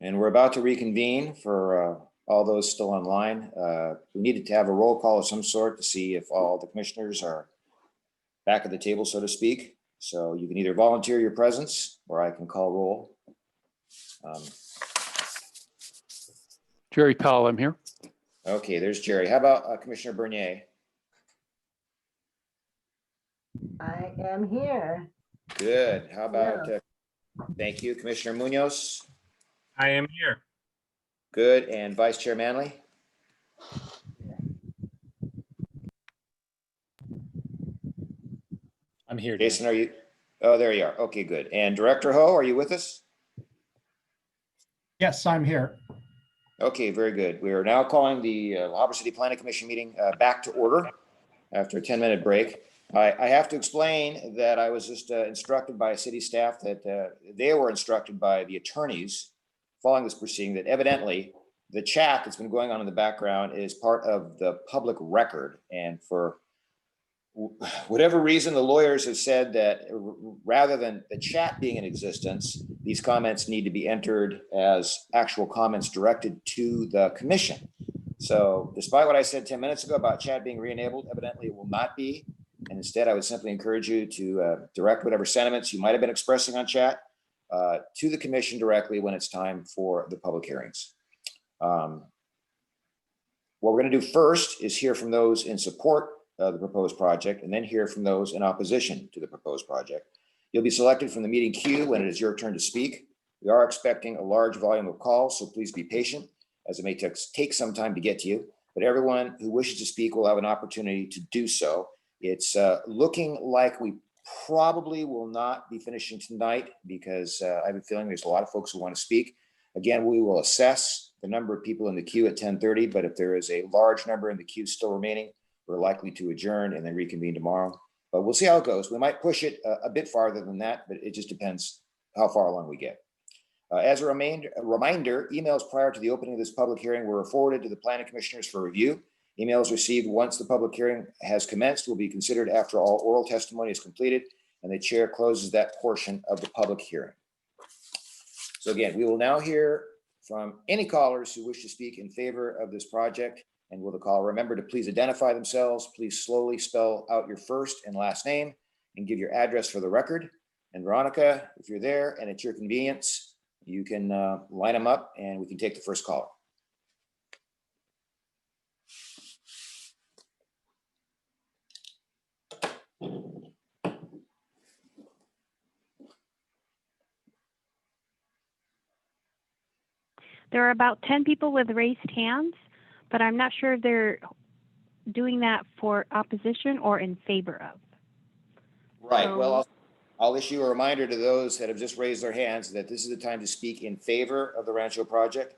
And we're about to reconvene for all those still online. We needed to have a roll call of some sort to see if all the commissioners are back at the table, so to speak. So you can either volunteer your presence or I can call roll. Jerry Powell, I'm here. Okay, there's Jerry. How about Commissioner Bernier? I am here. Good. How about, thank you, Commissioner Munoz? I am here. Good. And Vice Chair Manley? I'm here. Jason, are you? Oh, there you are. Okay, good. And Director Ho, are you with us? Yes, I'm here. Okay, very good. We are now calling the La Habra City Planning Commission meeting back to order after a 10-minute break. I have to explain that I was just instructed by city staff that they were instructed by the attorneys following this proceeding that evidently the chat that's been going on in the background is part of the public record. And for whatever reason, the lawyers have said that rather than the chat being in existence, these comments need to be entered as actual comments directed to the commission. So despite what I said 10 minutes ago about chat being re-enabled, evidently it will not be. And instead, I would simply encourage you to direct whatever sentiments you might have been expressing on chat to the commission directly when it's time for the public hearings. What we're going to do first is hear from those in support of the proposed project and then hear from those in opposition to the proposed project. You'll be selected from the meeting queue when it is your turn to speak. We are expecting a large volume of calls, so please be patient as it may take some time to get to you, but everyone who wishes to speak will have an opportunity to do so. It's looking like we probably will not be finishing tonight because I have a feeling there's a lot of folks who want to speak. Again, we will assess the number of people in the queue at 10:30, but if there is a large number in the queue still remaining, we're likely to adjourn and then reconvene tomorrow. But we'll see how it goes. We might push it a bit farther than that, but it just depends how far along we get. As a reminder, emails prior to the opening of this public hearing were forwarded to the planning commissioners for review. Emails received once the public hearing has commenced will be considered after all oral testimony is completed and the chair closes that portion of the public hearing. So again, we will now hear from any callers who wish to speak in favor of this project. And will the caller remember to please identify themselves, please slowly spell out your first and last name and give your address for the record. And Veronica, if you're there and at your convenience, you can line them up and we can take the first caller. There are about 10 people with raised hands, but I'm not sure if they're doing that for opposition or in favor of. Right. So, well, I'll issue a reminder to those that have just raised their hands that this is the time to speak in favor of the Rancho project,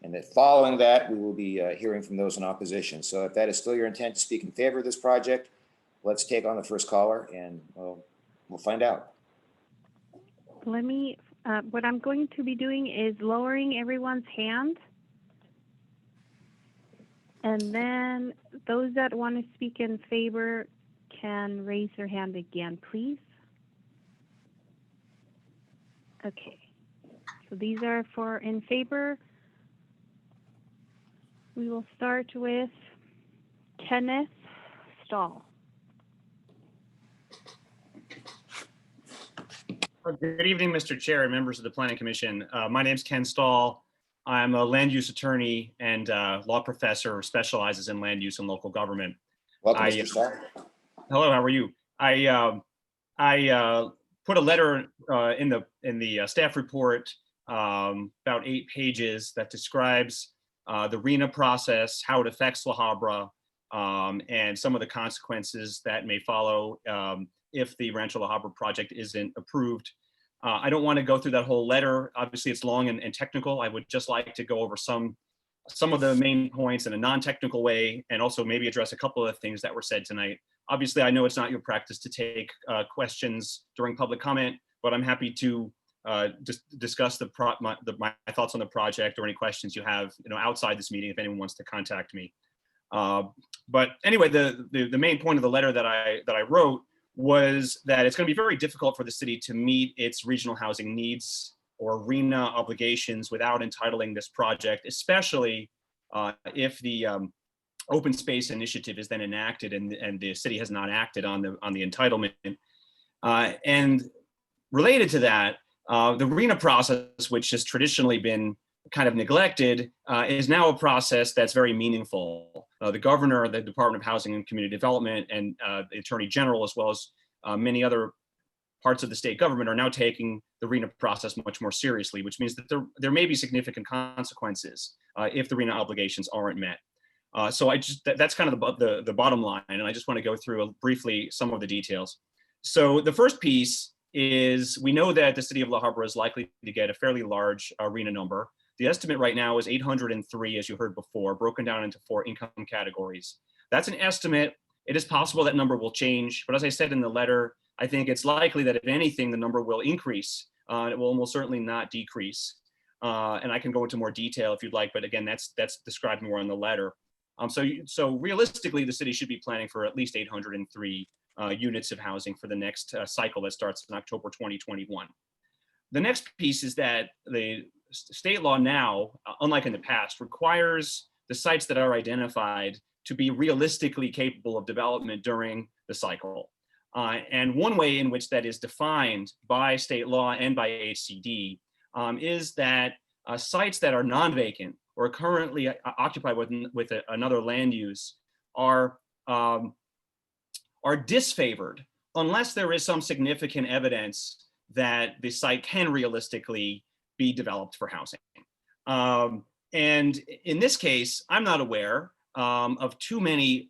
and that following that, we will be hearing from those in opposition. So if that is still your intent to speak in favor of this project, let's take on the first caller and we'll find out. let me, what I'm going to be doing is lowering everyone's hand. And then those that want to speak in favor can raise their hand again, please. Okay, so these are for in favor. We will start with Kenneth Stahl. Good evening, Mr. Chair and members of the Planning Commission. My name is Ken Stahl. I'm a land use attorney and law professor who specializes in land use and local government. Welcome, Mr. Stahl. Hello, how are you? I put a letter in the staff report, about 8 pages, that describes the RENA process, how it affects La Habra, and some of the consequences that may follow if the Rancho La Habra project isn't approved. I don't want to go through that whole letter. Obviously, it's long and technical. I would just like to go over some of the main points in a non-technical way, and also maybe address a couple of the things that were said tonight. Obviously, I know it's not your practice to take questions during public comment, but I'm happy to discuss my thoughts on the project or any questions you have, outside this meeting if anyone wants to contact me. But anyway, the main point of the letter that I wrote was that it's going to be very difficult for the city to meet its regional housing needs or RENA obligations without entitling this project, especially if the open space initiative is then enacted and the city has not acted on the entitlement. And related to that, the RENA process, which has traditionally been kind of neglected, is now a process that's very meaningful. The governor, the Department of Housing and Community Development, and the Attorney General, as well as many other parts of the state government, are now taking the RENA process much more seriously, which means that there may be significant consequences if the RENA obligations aren't met. So that's kind of the bottom line, and I just want to go through briefly some of the details. So the first piece is we know that the city of La Habra is likely to get a fairly large RENA number. The estimate right now is 803, as you heard before, broken down into 4 income categories. That's an estimate. It is possible that number will change, but as I said in the letter, I think it's likely that if anything, the number will increase. It will almost certainly not decrease. And I can go into more detail if you'd like, but again, that's described more in the letter. So realistically, the city should be planning for at least 803 units of housing for the next cycle that starts in October 2021. The next piece is that the state law now, unlike in the past, requires the sites that are identified to be realistically capable of development during the cycle. And one way in which that is defined by state law and by HCD is that sites that are non-vacant or currently occupied with another land use are disfavored unless there is some significant evidence that the site can realistically be developed for housing. And in this case, I'm not aware of too many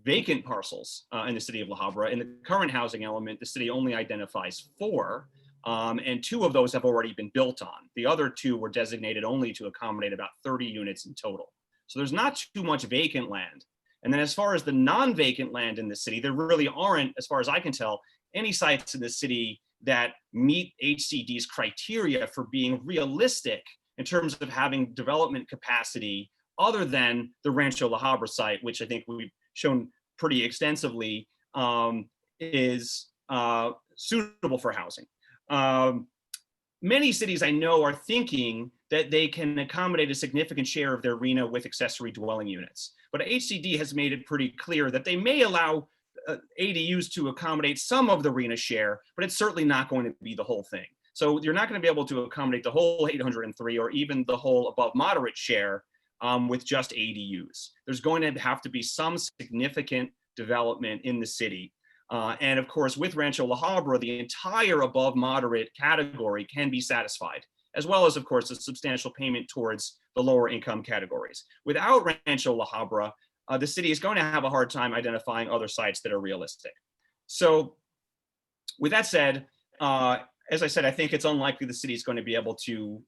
vacant parcels in the city of La Habra. In the current housing element, the city only identifies 4, and 2 of those have already been built on. The other 2 were designated only to accommodate about 30 units in total. So there's not too much vacant land. And then as far as the non-vacant land in the city, there really aren't, as far as I can tell, any sites in the city that meet HCD's criteria for being realistic in terms of having development capacity other than the Rancho La Habra site, which I think we've shown pretty extensively is suitable for housing. Many cities I know are thinking that they can accommodate a significant share of their RENA with accessory dwelling units. But HCD has made it pretty clear that they may allow ADUs to accommodate some of the RENA share, but it's certainly not going to be the whole thing. So you're not going to be able to accommodate the whole 803 or even the whole above moderate share with just ADUs. There's going to have to be some significant development in the city. And of course, with Rancho La Habra, the entire above moderate category can be satisfied, as well as, of course, a substantial payment towards the lower income categories. Without Rancho La Habra, the city is going to have a hard time identifying other sites that are realistic. So with that said, as I said, I think it's unlikely the city is going to be able to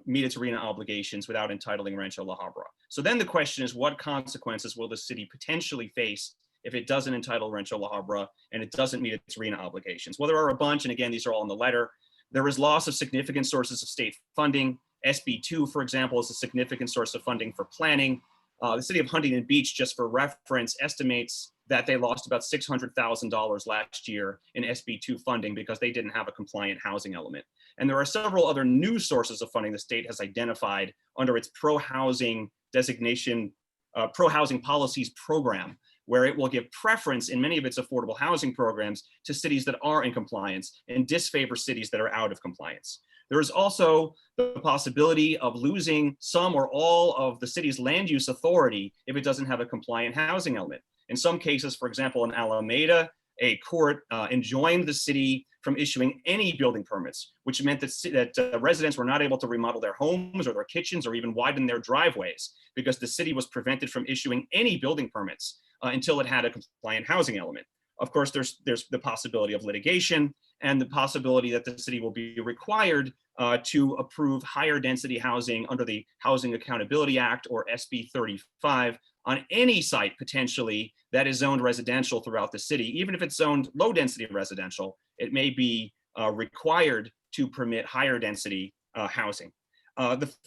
meet its RENA obligations without entitling Rancho La Habra. So then the question is, what consequences will the city potentially face if it doesn't entitle Rancho La Habra and it doesn't meet its RENA obligations? Well, there are a bunch, and again, these are all in the letter. There is loss of significant sources of state funding. SB2, for example, is a significant source of funding for planning. The city of Huntington Beach, just for reference, estimates that they lost about $600,000 last year in SB2 funding because they didn't have a compliant housing element. And there are several other new sources of funding the state has identified under its pro-housing designation, pro-housing policies program, where it will give preference in many of its affordable housing programs to cities that are in compliance and disfavor cities that are out of compliance. There is also the possibility of losing some or all of the city's land use authority if it doesn't have a compliant housing element. In some cases, for example, in Alameda, a court enjoined the city from issuing any building permits, which meant that residents were not able to remodel their homes or their kitchens or even widen their driveways because the city was prevented from issuing any building permits until it had a compliant housing element. Of course, there's the possibility of litigation and the possibility that the city will be required to approve higher density housing under the Housing Accountability Act or SB 35 on any site potentially that is zoned residential throughout the city. Even if it's zoned low density residential, it may be required to permit higher density housing.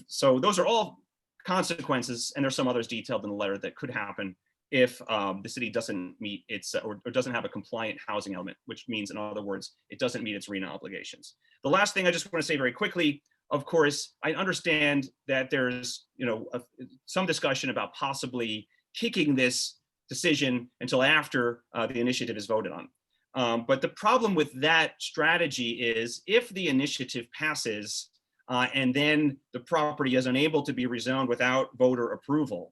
So those are all consequences, and there's some others detailed in the letter that could happen if the city doesn't meet its or doesn't have a compliant housing element, which means, in other words, it doesn't meet its RENA obligations. The last thing I just want to say very quickly, of course, I understand that there's, some discussion about possibly kicking this decision until after the initiative is voted on. But the problem with that strategy is if the initiative passes and then the property is unable to be rezoned without voter approval,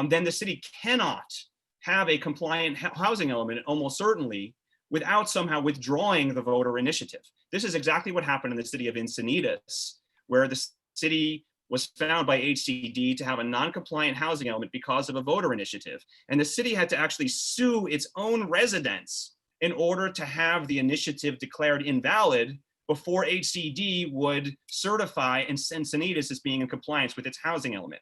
then the city cannot have a compliant housing element, almost certainly, without somehow withdrawing the voter initiative. This is exactly what happened in the city of Encinitas, where the city was found by HCD to have a non-compliant housing element because of a voter initiative. And the city had to actually sue its own residents in order to have the initiative declared invalid before HCD would certify Encinitas as being in compliance with its housing element.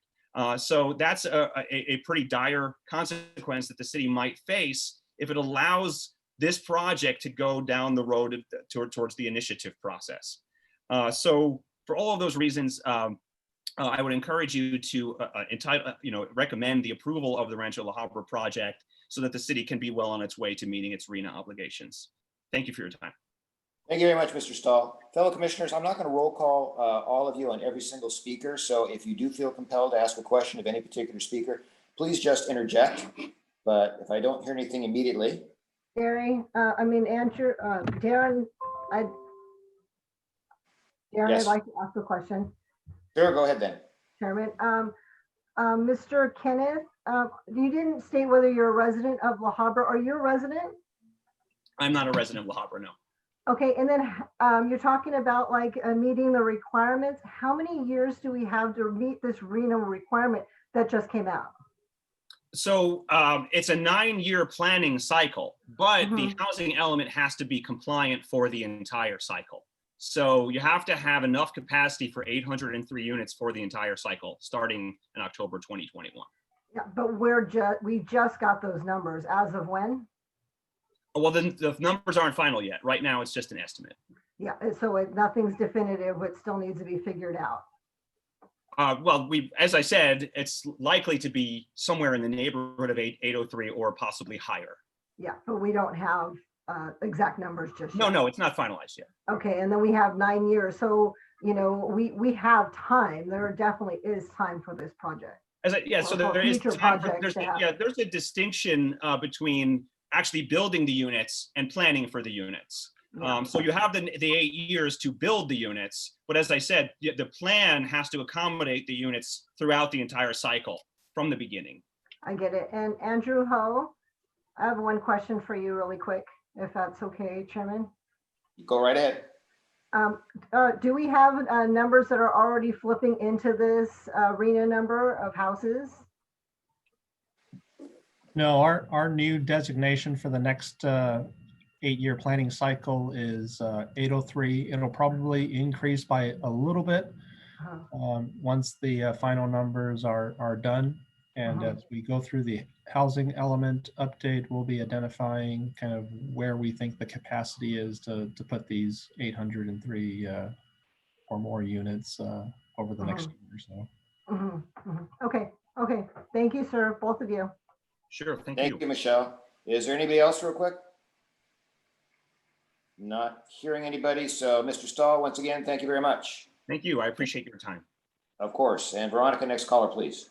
So that's a pretty dire consequence that the city might face if it allows this project to go down the road towards the initiative process. So for all of those reasons, I would encourage you to recommend the approval of the Rancho La Habra project so that the city can be well on its way to meeting its RENA obligations. Thank you for your time. Thank you very much, Mr. Stahl. Fellow commissioners, I'm not going to roll call all of you on every single speaker. So if you do feel compelled to ask a question of any particular speaker, please just interject. But if I don't hear anything immediately. Andrew, Darren, I'd Yes. like to ask a question. Sure, go ahead then. Chairman, Mr. Kenneth, you didn't state whether you're a resident of La Habra. Are you a resident? I'm not a resident of La Habra, no. Okay, and then you're talking about meeting the requirements. How many years do we have to meet this RENA requirement that just came out? So it's a 9-year planning cycle, but the housing element has to be compliant for the entire cycle. So you have to have enough capacity for 803 units for the entire cycle, starting in October 2021. Yeah, but we just got those numbers. As of when? Well, the numbers aren't final yet. Right now, it's just an estimate. Yeah, so nothing's definitive. It still needs to be figured out. Well, as I said, it's likely to be somewhere in the neighborhood of 803 or possibly higher. Yeah, but we don't have exact numbers just yet. No, it's not finalized yet. Okay, and then we have 9 years. So, we have time. There definitely is time for this project. So there is time there's a distinction between actually building the units and planning for the units. Yeah. So you have the 8 years to build the units, but as I said, the plan has to accommodate the units throughout the entire cycle from the beginning. I get it. And Andrew Ho, I have one question for you really quick, if that's okay, Chairman. Go right ahead. Do we have numbers that are already flipping into this RENA number of houses? No, our new designation for the next 8-year planning cycle is 803. It'll probably increase by a little bit once the final numbers are done. And as we go through the housing element update, we'll be identifying kind of where we think the capacity is to put these 803 or more units over the next year or so. Okay. Thank you, sir, both of you. Sure, thank Thank you, Michelle. Is there anybody else real quick? Not hearing anybody. So Mr. Stahl, once again, thank you very much. Thank you. I appreciate your time. Of course. And Veronica, next caller, please.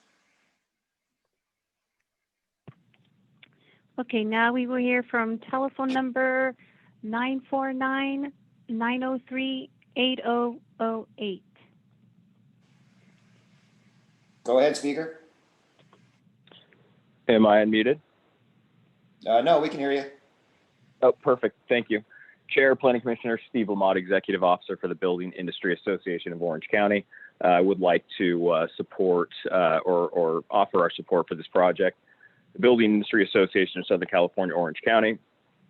Okay, now we will hear from telephone number 949-903-8008. Go ahead, speaker. Am I unmuted? No, we can hear you. Oh, perfect. Thank you. Chair, Planning Commissioner Steve Lamott, Executive Officer for the Building Industry Association of Orange County. I would like to support or offer our support for this project. The Building Industry Association of Southern California, Orange County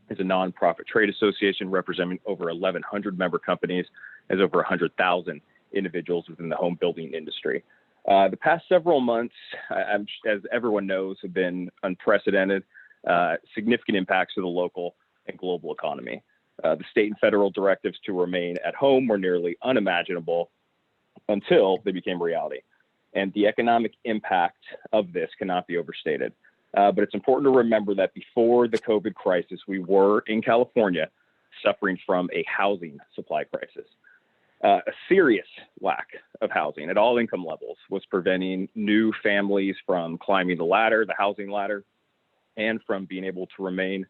is a nonprofit trade association representing over 1,100 member companies, has over 100,000 individuals within the home building industry. The past several months, as everyone knows, have been unprecedented, significant impacts to the local and global economy. The state and federal directives to remain at home were nearly unimaginable until they became reality. And the economic impact of this cannot be overstated. But it's important to remember that before the COVID crisis, we were in California suffering from a housing supply crisis. A serious lack of housing at all income levels was preventing new families from climbing the ladder, the housing ladder, and from being able to remain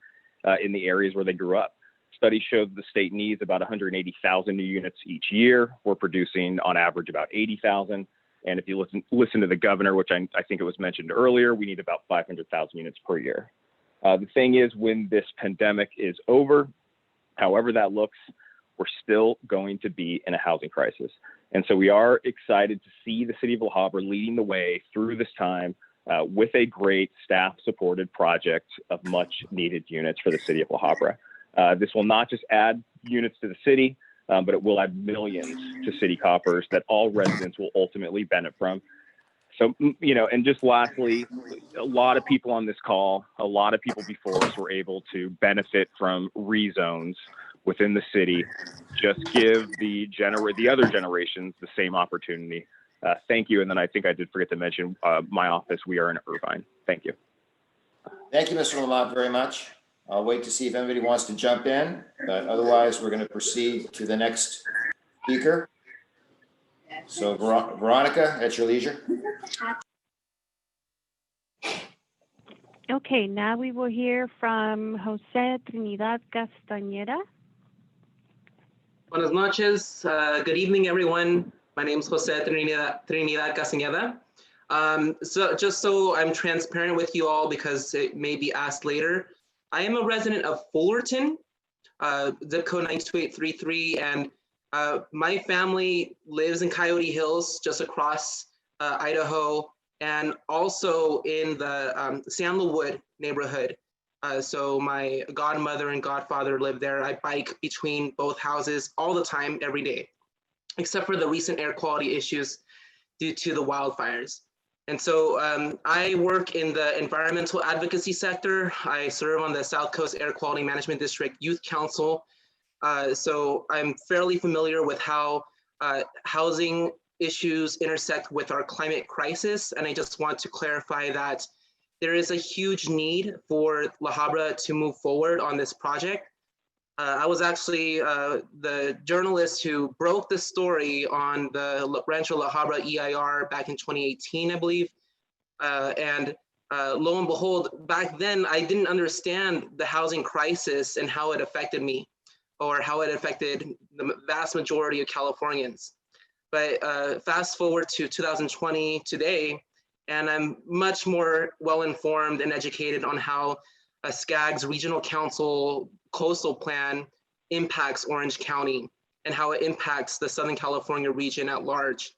in the areas where they grew up. Studies showed the state needs about 180,000 new units each year. We're producing on average about 80,000. And if you listen to the governor, which I think it was mentioned earlier, we need about 500,000 units per year. The thing is, when this pandemic is over, however that looks, we're still going to be in a housing crisis. And so we are excited to see the city of La Habra leading the way through this time with a great staff-supported project of much needed units for the city of La Habra. This will not just add units to the city, but it will add millions to city coffers that all residents will ultimately benefit from. So, and just lastly, a lot of people on this call, a lot of people before us were able to benefit from rezones within the city. Just give the other generations the same opportunity. Thank you. And then I think I did forget to mention my office, we are in Irvine. Thank you. Thank you, Mr. Lamont, very much. I'll wait to see if anybody wants to jump in, but otherwise we're going to proceed to the next speaker. So Veronica, at your leisure. Okay, now we will hear from Jose Trinidad Castañeda. Buenas noches. Good evening, everyone. My name is Jose Trinidad Castañeda. So just so I'm transparent with you all, because it may be asked later, I am a resident of Fullerton, zip code 92833, and my family lives in Coyote Hills, just across Idaho, and also in the Sandalwood neighborhood. So my godmother and godfather live there. I bike between both houses all the time, every day, except for the recent air quality issues due to the wildfires. And so I work in the environmental advocacy sector. I serve on the South Coast Air Quality Management District Youth Council. So I'm fairly familiar with how housing issues intersect with our climate crisis. And I just want to clarify that there is a huge need for La Habra to move forward on this project. I was actually the journalist who broke the story on the Rancho La Habra EIR back in 2018, I believe. And lo and behold, back then I didn't understand the housing crisis and how it affected me, or how it affected the vast majority of Californians. But fast forward to 2020 today, and I'm much more well-informed and educated on how a SCAG's Regional Council coastal plan impacts Orange County and how it impacts the Southern California region at large.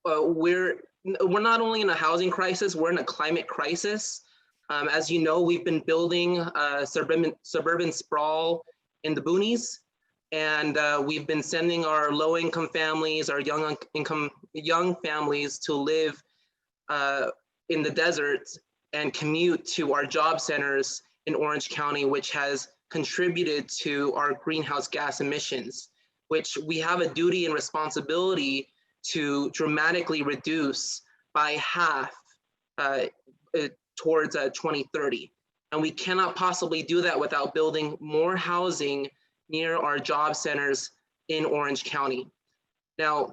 We're not only in a housing crisis, we're in a climate crisis. As you know, we've been building suburban sprawl in the boonies, and we've been sending our low-income families, our young families to live in the desert and commute to our job centers in Orange County, which has contributed to our greenhouse gas emissions, which we have a duty and responsibility to dramatically reduce by half towards 2030. And we cannot possibly do that without building more housing near our job centers in Orange County. Now,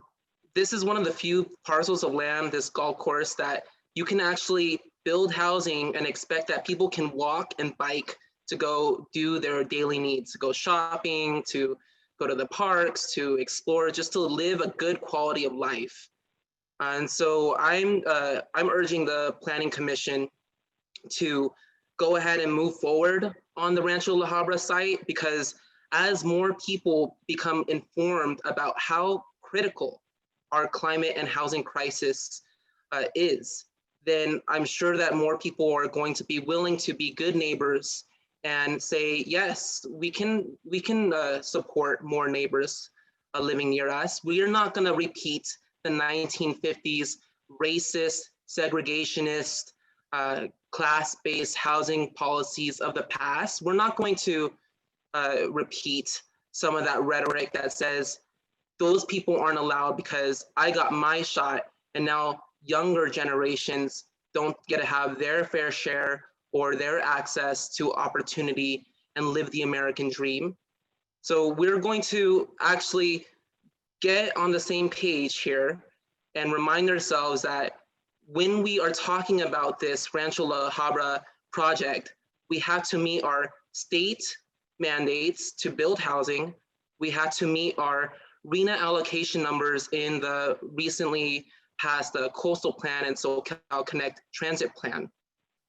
this is one of the few parcels of land, this golf course, that you can actually build housing and expect that people can walk and bike to go do their daily needs, to go shopping, to go to the parks, to explore, just to live a good quality of life. And so I'm urging the Planning Commission to go ahead and move forward on the Rancho La Habra site, because as more people become informed about how critical our climate and housing crisis is, then I'm sure that more people are going to be willing to be good neighbors and say, yes, we can support more neighbors living near us. We are not going to repeat the 1950s racist, segregationist, class-based housing policies of the past. We're not going to repeat some of that rhetoric that says those people aren't allowed because I got my shot, and now younger generations don't get to have their fair share or their access to opportunity and live the American dream. So we're going to actually get on the same page here and remind ourselves that when we are talking about this Rancho La Habra project, we have to meet our state mandates to build housing. We have to meet our RENA allocation numbers in the recently passed the Coastal Plan and SoCal Connect Transit Plan.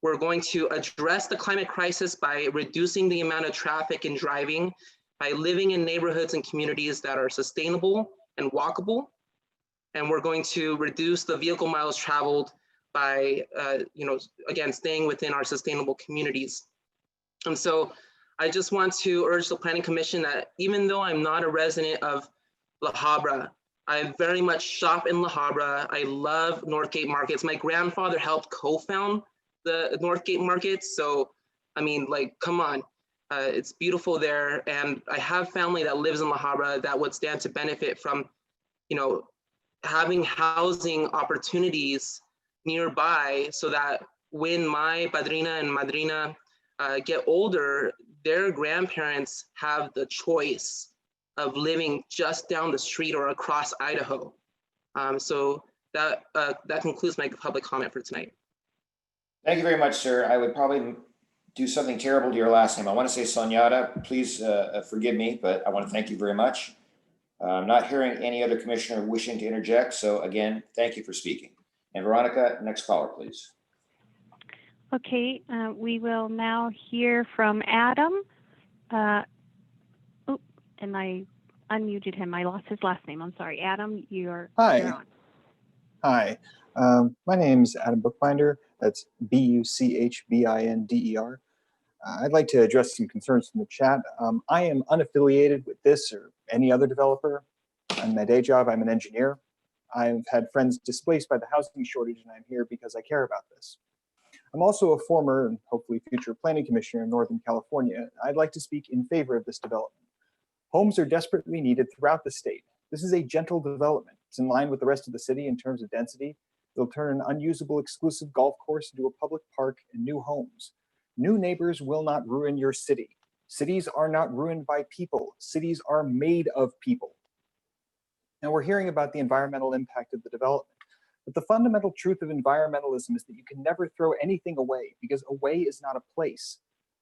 We're going to address the climate crisis by reducing the amount of traffic and driving, by living in neighborhoods and communities that are sustainable and walkable. And we're going to reduce the vehicle miles traveled by, again, staying within our sustainable communities. And so I just want to urge the Planning Commission that even though I'm not a resident of La Habra, I very much shop in La Habra. I love Northgate Markets. My grandfather helped co-found the Northgate Markets. So, I mean, like, come on. It's beautiful there. And I have family that lives in La Habra that would stand to benefit from, having housing opportunities nearby so that when my padrina and madrina get older, their grandparents have the choice of living just down the street or across Idaho. So that concludes my public comment for tonight. Thank you very much, sir. I would probably do something terrible to your last name. I want to say Soñada. Please forgive me, but I want to thank you very much. I'm not hearing any other commissioner wishing to interject. So again, thank you for speaking. And Veronica, next caller, please. Okay, we will now hear from Adam. And I unmuted him. I lost his last name. I'm sorry. Adam, you're on. Hi, my name's Adam Bookbinder. That's B-U-C-H-B-I-N-D-E-R. I'd like to address some concerns from the chat. I am unaffiliated with this or any other developer. On my day job, I'm an engineer. I've had friends displaced by the housing shortage, and I'm here because I care about this. I'm also a former and hopefully future planning commissioner in Northern California. I'd like to speak in favor of this development. Homes are desperately needed throughout the state. This is a gentle development. It's in line with the rest of the city in terms of density. It'll turn an unusable exclusive golf course into a public park and new homes. New neighbors will not ruin your city. Cities are not ruined by people. Cities are made of people. Now we're hearing about the environmental impact of the development, but the fundamental truth of environmentalism is that you can never throw anything away because away is not a place.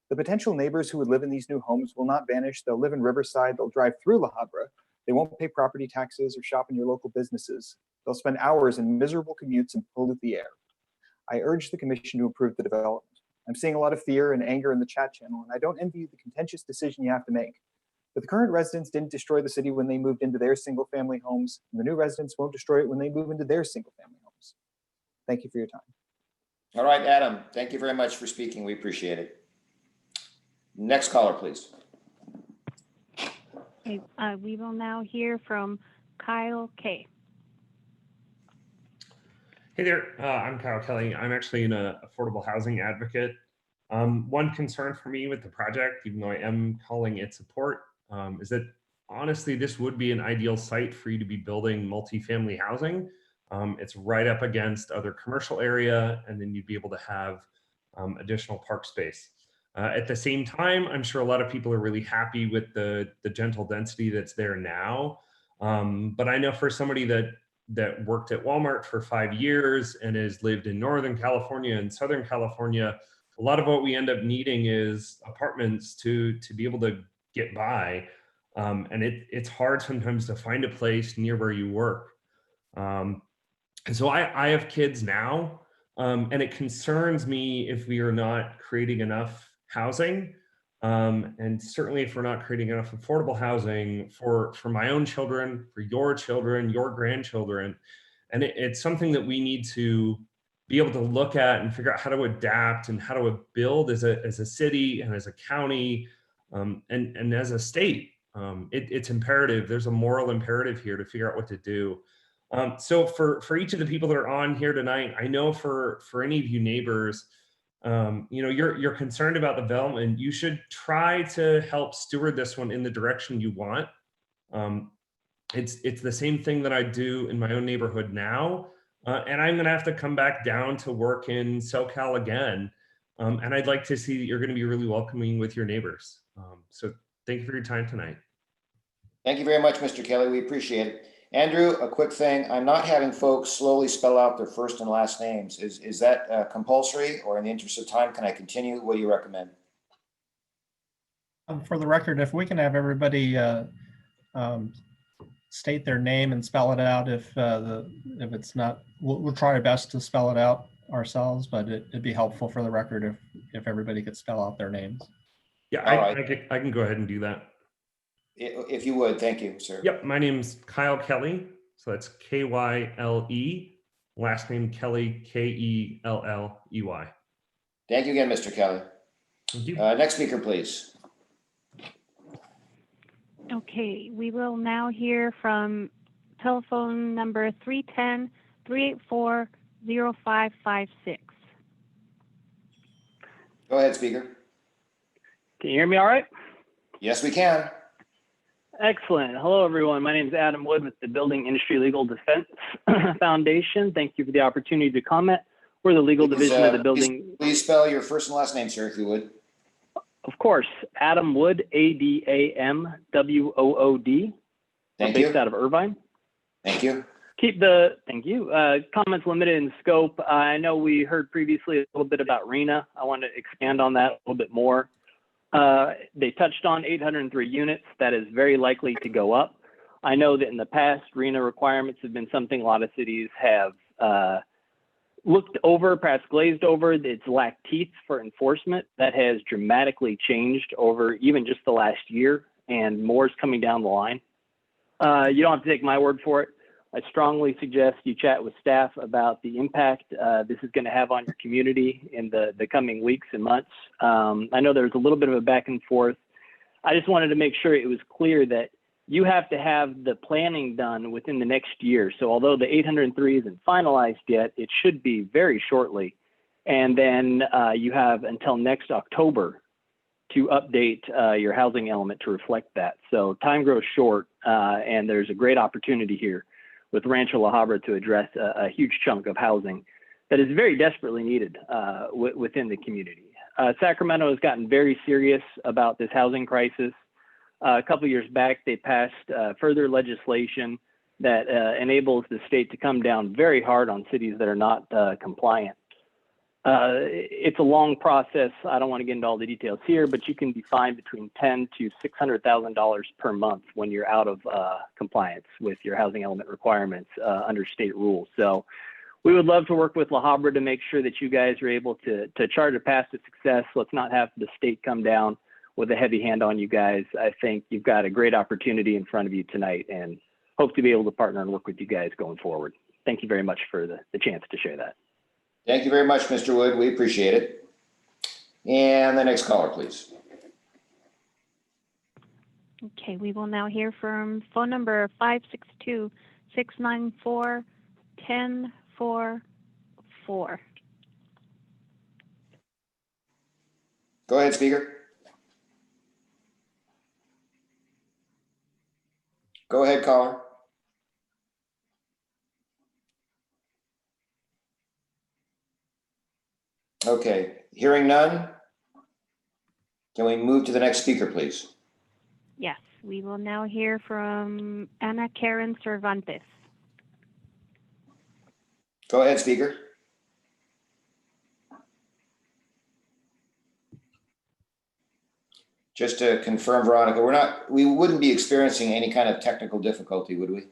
The potential neighbors who would live in these new homes will not vanish. They'll live in Riverside. They'll drive through La Habra. They won't pay property taxes or shop in your local businesses. They'll spend hours in miserable commutes and pollute the air. I urge the commission to approve the development. I'm seeing a lot of fear and anger in the chat channel, and I don't envy you the contentious decision you have to make. But the current residents didn't destroy the city when they moved into their single-family homes, and the new residents won't destroy it when they move into their single-family homes. Thank you for your time. All right, Adam, thank you very much for speaking. We appreciate it. Next caller, please. Okay, we will now hear from Kyle K. Hey there, I'm Kyle Kelly. I'm actually an affordable housing advocate. One concern for me with the project, even though I am calling it support, is that honestly, this would be an ideal site for you to be building multifamily housing. It's right up against other commercial area, and then you'd be able to have additional park space. At the same time, I'm sure a lot of people are really happy with the gentle density that's there now. But I know for somebody that worked at Walmart for 5 years and has lived in Northern California and Southern California, a lot of what we end up needing is apartments to be able to get by. And it's hard sometimes to find a place near where you work. And so I have kids now, and it concerns me if we are not creating enough housing. And certainly if we're not creating enough affordable housing for my own children, for your children, your grandchildren. And it's something that we need to be able to look at and figure out how to adapt and how to build as a city and as a county and as a state. It's imperative. There's a moral imperative here to figure out what to do. So for each of the people that are on here tonight, I know for any of you neighbors, you're concerned about the development. You should try to help steward this one in the direction you want. It's the same thing that I do in my own neighborhood now. And I'm gonna have to come back down to work in SoCal again. And I'd like to see that you're gonna be really welcoming with your neighbors. So thank you for your time tonight. Thank you very much, Mr. Kelly. We appreciate it. Andrew, a quick thing. I'm not having folks slowly spell out their first and last names. Is that compulsory, or in the interest of time, can I continue? What do you recommend? For the record, if we can have everybody state their name and spell it out, if it's not, we'll try our best to spell it out ourselves, but it'd be helpful for the record if everybody could spell out their names. Yeah, All I right. can go ahead and do that. If you would, thank you, sir. Yep, my name's Kyle Kelly. So that's K-Y-L-E. Last name Kelly, K-E-L-L-E-Y. Thank you again, Mr. Kelly. Thank you. Next speaker, please. Okay, we will now hear from telephone number 310-384-0556. Go ahead, speaker. Can you hear me all right? Yes, we can. Excellent. Hello, everyone. My name is Adam Wood with the Building Industry Legal Defense Foundation. Thank you for the opportunity to comment. We're the legal division of the building. Please spell your first and last name, sir, if you would. Of course, Adam Wood, A-D-A-M-W-O-O-D. Thank based you. out of Irvine. Thank you. Thank you. Comments limited in scope. I know we heard previously a little bit about RENA. I want to expand on that a little bit more. They touched on 803 units. That is very likely to go up. I know that in the past, RENA requirements have been something a lot of cities have looked over, perhaps glazed over. It's lacked teeth for enforcement. That has dramatically changed over even just the last year, and more is coming down the line. You don't have to take my word for it. I strongly suggest you chat with staff about the impact this is going to have on your community in the coming weeks and months. I know there's a little bit of a back and forth. I just wanted to make sure it was clear that you have to have the planning done within the next year. So although the 803 isn't finalized yet, it should be very shortly. And then you have until next October to update your housing element to reflect that. So time grows short, and there's a great opportunity here with Rancho La Habra to address a huge chunk of housing that is very desperately needed within the community. Sacramento has gotten very serious about this housing crisis. A couple of years back, they passed further legislation that enables the state to come down very hard on cities that are not compliant. It's a long process. I don't want to get into all the details here, but you can be fined between $10,000 to $600,000 per month when you're out of compliance with your housing element requirements under state rules. So we would love to work with La Habra to make sure that you guys are able to chart a path to success. Let's not have the state come down with a heavy hand on you guys. I think you've got a great opportunity in front of you tonight, and hope to be able to partner and work with you guys going forward. Thank you very much for the chance to share that. Thank you very much, Mr. Wood. We appreciate it. And the next caller, please. Okay, we will now hear from phone number 562-694-1044. Go ahead, speaker. Go ahead, caller. Okay, hearing none. Can we move to the next speaker, please? Yes, we will now hear from Ana Karen Cervantes. Go ahead, speaker. Just to confirm, Veronica, we wouldn't be experiencing any kind of technical difficulty, would we?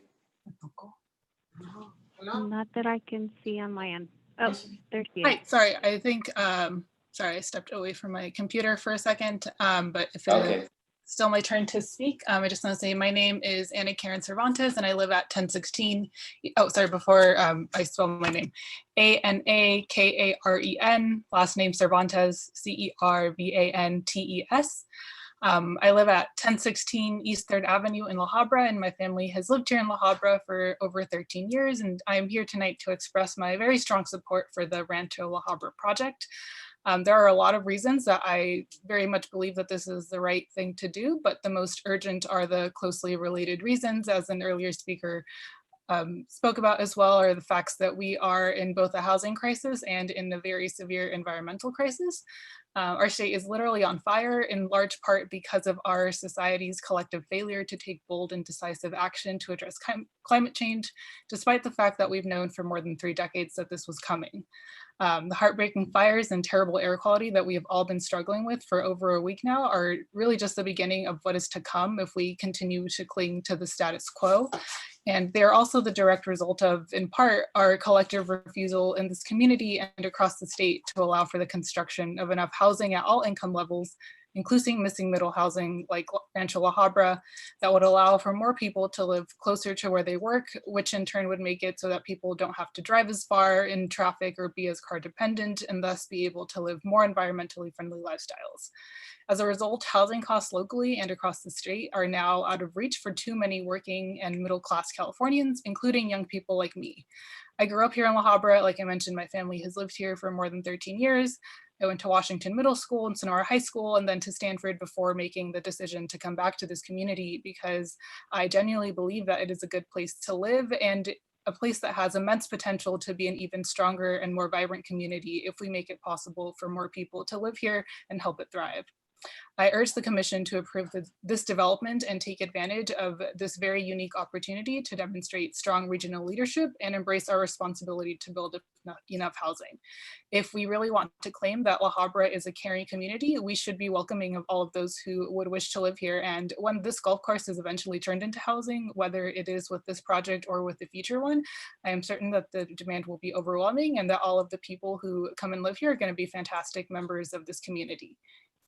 Not that I can see on my end. Oh, there she is. Hi, sorry, I think, sorry, I stepped away from my computer for a second, but if it's still my turn to speak, I just want to say my name is Ana Karen Cervantes and I live at 1016, oh, sorry, before I spell my name, A-N-A-K-A-R-E-N, last name Cervantes, C-E-R-V-A-N-T-E-S. I live at 1016 East 3rd Avenue in La Habra, and my family has lived here in La Habra for over 13 years, and I am here tonight to express my very strong support for the Rancho La Habra project. There are a lot of reasons that I very much believe that this is the right thing to do, but the most urgent are the closely related reasons, as an earlier speaker spoke about as well are the facts that we are in both a housing crisis and in a very severe environmental crisis. Our state is literally on fire in large part because of our society's collective failure to take bold and decisive action to address climate change, despite the fact that we've known for more than 3 decades that this was coming. The heartbreaking fires and terrible air quality that we have all been struggling with for over a week now are really just the beginning of what is to come if we continue to cling to the status quo. And they're also the direct result of, in part, our collective refusal in this community and across the state to allow for the construction of enough housing at all income levels, including missing middle housing like Rancho La Habra, that would allow for more people to live closer to where they work, which in turn would make it so that people don't have to drive as far in traffic or be as car dependent, and thus be able to live more environmentally friendly lifestyles. As a result, housing costs locally and across the state are now out of reach for too many working and middle-class Californians, including young people like me. I grew up here in La Habra. Like I mentioned, my family has lived here for more than 13 years. I went to Washington Middle School and Sonora High School, and then to Stanford before making the decision to come back to this community because I genuinely believe that it is a good place to live and a place that has immense potential to be an even stronger and more vibrant community if we make it possible for more people to live here and help it thrive. I urge the Commission to approve this development and take advantage of this very unique opportunity to demonstrate strong regional leadership and embrace our responsibility to build enough housing. If we really want to claim that La Habra is a caring community, we should be welcoming of all of those who would wish to live here. And when this golf course is eventually turned into housing, whether it is with this project or with the future one, I am certain that the demand will be overwhelming and that all of the people who come and live here are going to be fantastic members of this community.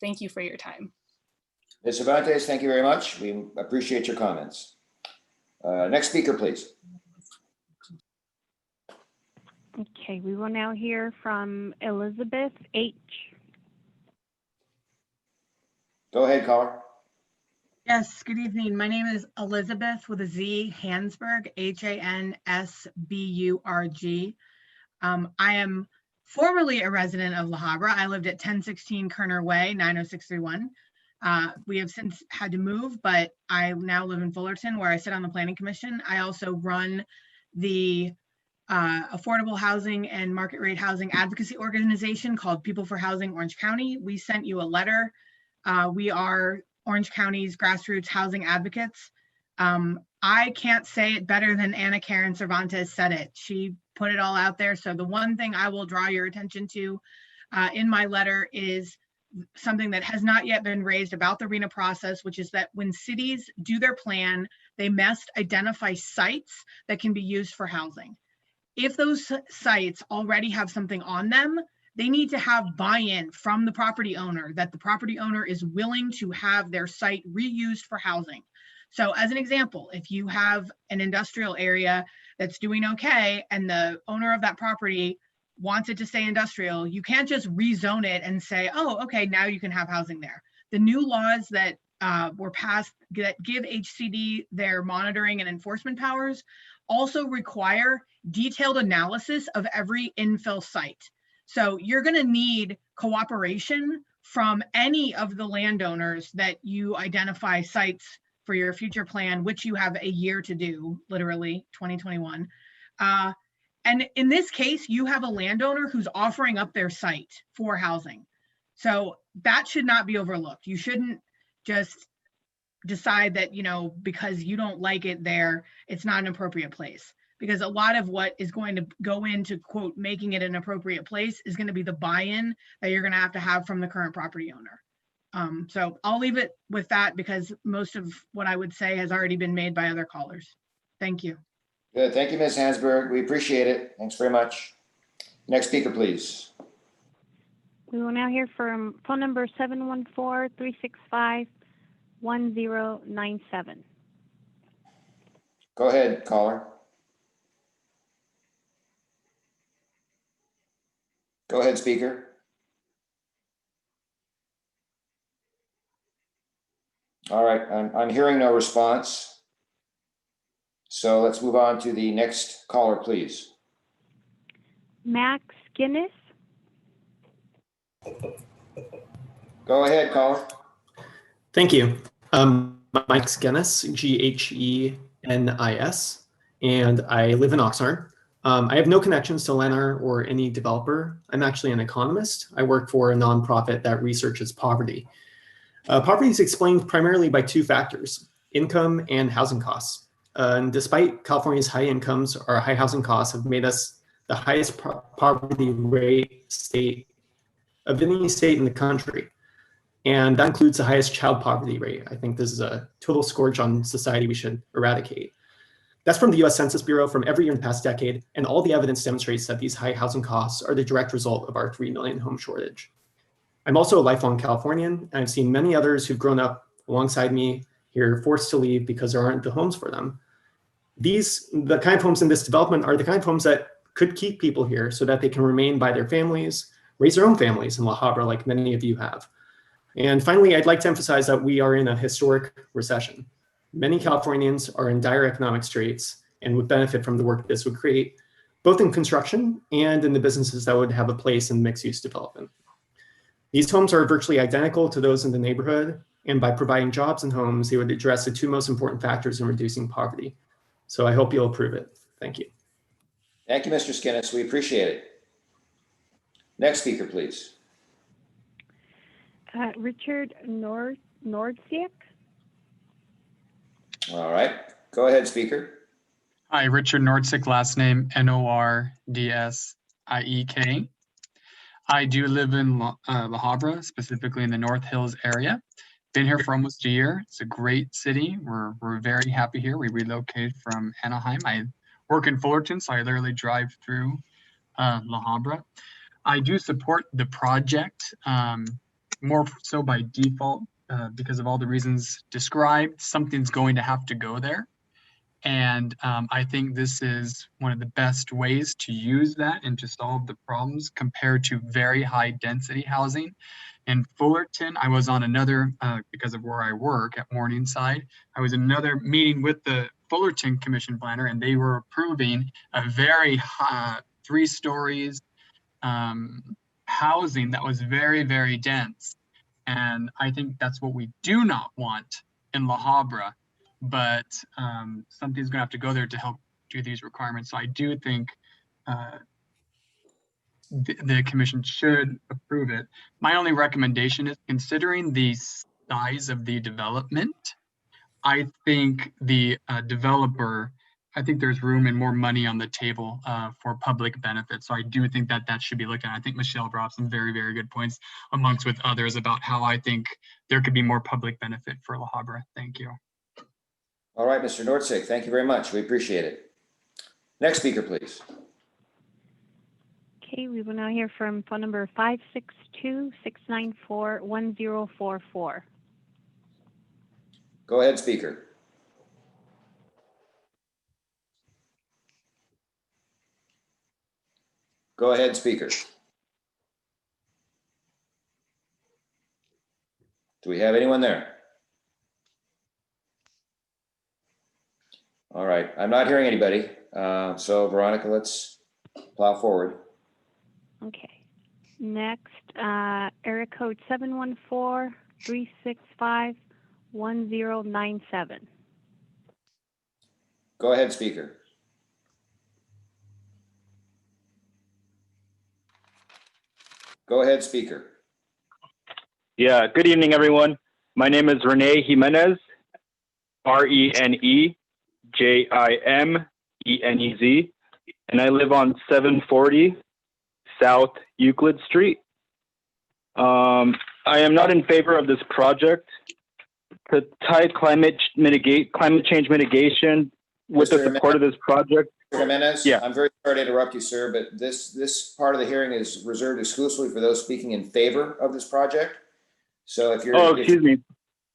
Thank you for your time. Ms. Cervantes, thank you very much. We appreciate your comments. Next speaker, please. Okay, we will now hear from Elizabeth H. Go ahead, caller. Yes, good evening. My name is Elizabeth with a Z, Hansberg, Hansburg. I am formerly a resident of La Habra. I lived at 1016 Kerner Way, 90631. We have since had to move, but I now live in Fullerton where I sit on the Planning Commission. I also run the affordable housing and market rate housing advocacy organization called People for Housing Orange County. We sent you a letter. We are Orange County's grassroots housing advocates. I can't say it better than Ana Karen Cervantes said it. She put it all out there. So the one thing I will draw your attention to in my letter is something that has not yet been raised about the RHNA process, which is that when cities do their plan, they must identify sites that can be used for housing. If those sites already have something on them, they need to have buy-in from the property owner that the property owner is willing to have their site reused for housing. So as an example, if you have an industrial area that's doing okay and the owner of that property wants it to stay industrial, you can't just rezone it and say, oh, okay, now you can have housing there. The new laws that were passed that give HCD their monitoring and enforcement powers also require detailed analysis of every infill site. So you're going to need cooperation from any of the landowners that you identify sites for your future plan, which you have a year to do, literally 2021. And in this case, you have a landowner who's offering up their site for housing. So that should not be overlooked. You shouldn't just decide that, you know, because you don't like it there, it's not an appropriate place. Because a lot of what is going to go into, quote, making it an appropriate place is going to be the buy-in that you're going to have from the current property owner. So I'll leave it with that because most of what I would say has already been made by other callers. Thank you. Good. Thank you, Ms. Hansberg. We appreciate it. Thanks very much. Next speaker, please. We will now hear from phone number 714-365-1097. Go ahead, caller. Go ahead, speaker. All right, I'm hearing no response. So let's move on to the next caller, please. Max Guinness. Go ahead, caller. Thank you. Mike Guinness, Ghenis, and I live in Oxnard. I have no connections to Lennar or any developer. I'm actually an economist. I work for a nonprofit that researches poverty. Poverty is explained primarily by two factors: income and housing costs. And despite California's high incomes, our high housing costs have made us the highest poverty rate state of any state in the country. And that includes the highest child poverty rate. I think this is a total scourge on society we should eradicate. That's from the US Census Bureau from every year in the past decade, and all the evidence demonstrates that these high housing costs are the direct result of our 3 million home shortage. I'm also a lifelong Californian, and I've seen many others who've grown up alongside me here forced to leave because there aren't the homes for them. The kind of homes in this development are the kind of homes that could keep people here so that they can remain by their families, raise their own families in La Habra like many of you have. And finally, I'd like to emphasize that we are in a historic recession. Many Californians are in dire economic straits and would benefit from the work this would create, both in construction and in the businesses that would have a place in mixed-use development. These homes are virtually identical to those in the neighborhood, and by providing jobs and homes, they would address the two most important factors in reducing poverty. So I hope you'll approve it. Thank you. Thank you, Mr. Skinnis. We appreciate it. Next speaker, please. Richard Nordsiek. All right, go ahead, speaker. Hi, Richard Nordsiek, last name Nordsiek. I do live in La Habra, specifically in the North Hills area. Been here for almost a year. It's a great city. We're very happy here. We relocated from Anaheim. I work in Fullerton, so I literally drive through La Habra. I do support the project, more so by default, because of all the reasons described. Something's going to have to go there. And I think this is one of the best ways to use that and to solve the problems compared to very high density housing. In Fullerton, I was on another, because of where I work at Morningside, I was in another meeting with the Fullerton Commission Planner, and they were approving a very high 3 stories housing that was very, very dense. And I think that's what we do not want in La Habra, but something's gonna have to go there to help do these requirements. So I do think the commission should approve it. My only recommendation is, considering the size of the development, I think the developer, I think there's room and more money on the table for public benefit. So I do think that that should be looked at. I think Michelle brought up some very, very good points amongst with others about how I think there could be more public benefit for La Habra. Thank you. All right, Mr. Nordsiek, thank you very much. We appreciate it. Next speaker, please. Okay, we will now hear from phone number 562-694-1044. Go ahead, speaker. Go ahead, speaker. Do we have anyone there? All right, I'm not hearing anybody. So Veronica, let's plow forward. Okay. Next, area code 714-365-1097. Go ahead, speaker. Go ahead, speaker. Yeah, good evening, everyone. My name is Rene Jimenez, RENEJIMENEZ, and I live on 740 South Euclid Street. I am not in favor of this project. To tie climate change mitigation with the support of this project. Mr. Jimenez, yeah. I'm very sorry to interrupt you, sir, but this part of the hearing is reserved exclusively for those speaking in favor of this project. So if you're, excuse me.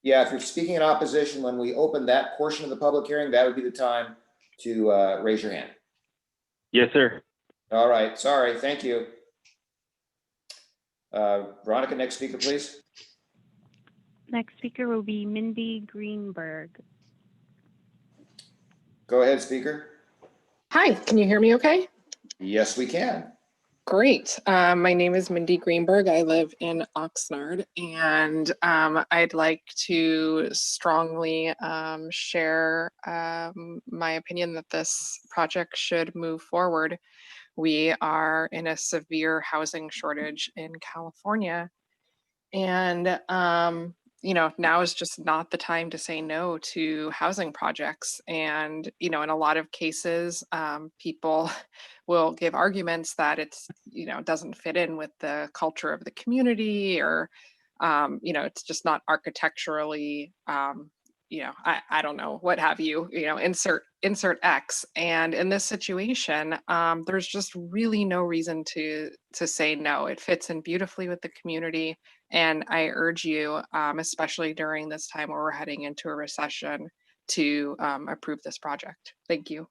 Yeah, if you're speaking in opposition, when we open that portion of the public hearing, that would be the time to raise your hand. Yes, sir. All right, sorry, thank you. Veronica, next speaker, please. Next speaker will be Mindy Greenberg. Go ahead, speaker. Hi, can you hear me okay? Yes, we can. Great. My name is Mindy Greenberg. I live in Oxnard, and I'd like to strongly share my opinion that this project should move forward. We are in a severe housing shortage in California, and now is just not the time to say no to housing projects. And in a lot of cases, people will give arguments that it's doesn't fit in with the culture of the community, or it's just not architecturally I don't know, what have you, insert X. And in this situation, there's just really no reason to say no. It fits in beautifully with the community. And I urge you, especially during this time where we're heading into a recession, to approve this project. Thank you.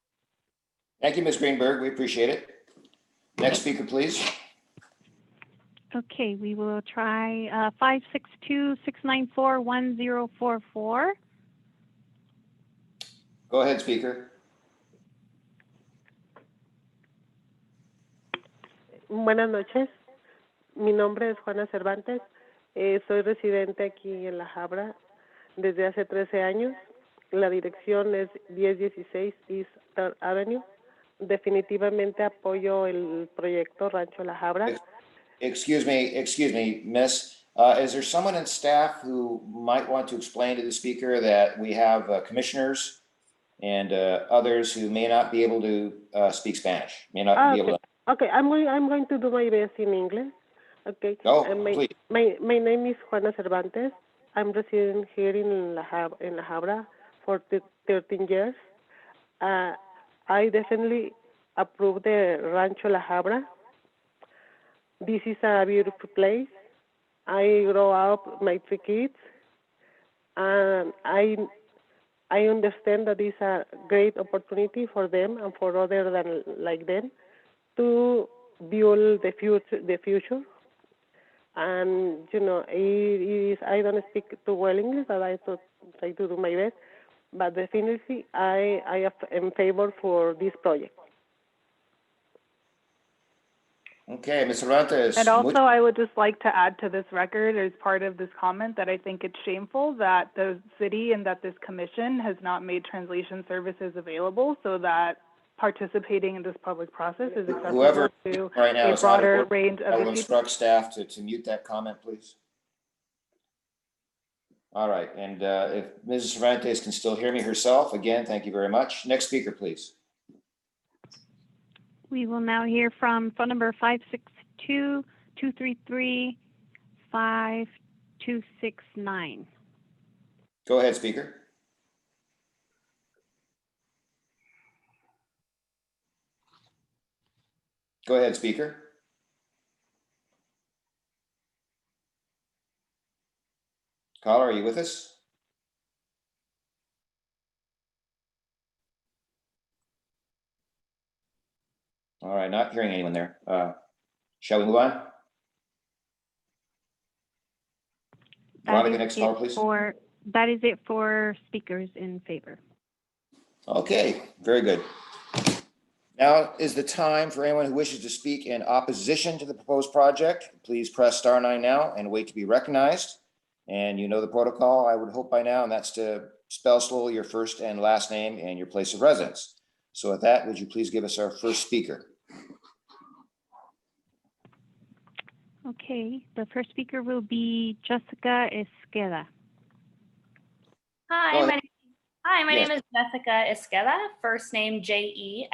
Thank you, Ms. Greenberg. We appreciate it. Next speaker, please. Okay, we will try 562-694-1044. Go ahead, speaker. Buenas noches. Mi nombre es Juana Cervantes. Soy residente aquí en La Habra desde hace 13 años. La dirección es 1016 East 3rd Avenue. Definitivamente apoyo el proyecto Rancho La Habra. Excuse me, miss. Is there someone in staff who might want to explain to the speaker that we have commissioners and others who may not be able to speak Spanish, may not be able to. Okay, I'm going to do my best in English. Okay. Oh, my name is Juana Cervantes. I'm resident here in La Habra for 13 years. I definitely approve the Rancho La Habra. This is a beautiful place. I grow up my 3 kids, and I understand that it's a great opportunity for them and for others than like them to build the future. And it is, I don't speak too well English, but I try to do my best. But definitely, I am in favor for this project. Okay, Ms. Cervantes. And also, I would just like to add to this record as part of this comment that I think it's shameful that the city and that this commission has not made translation services available so that participating in this public process is accessible Whoever to right now a is broader range of I will issues. instruct staff to mute that comment, please. All right, and if Mrs. Cervantes can still hear me herself, again, thank you very much. Next speaker, please. We will now hear from phone number 562-233-5269. Go ahead, speaker. Go ahead, speaker. Caller, are you with us? All right, not hearing anyone there. Shall we move on? Veronica, next caller, please. That is it for speakers in favor. Okay, very good. Now is the time for anyone who wishes to speak in opposition to the proposed project. Please press *9 now and wait to be recognized. And you know the protocol, I would hope by now, and that's to spell slowly your first and last name and your place of residence. So with that, would you please give us our first speaker? Okay, the first speaker will be Jessica Esqueda. Hi, my name is Jessica Esqueda. First name Jessicca.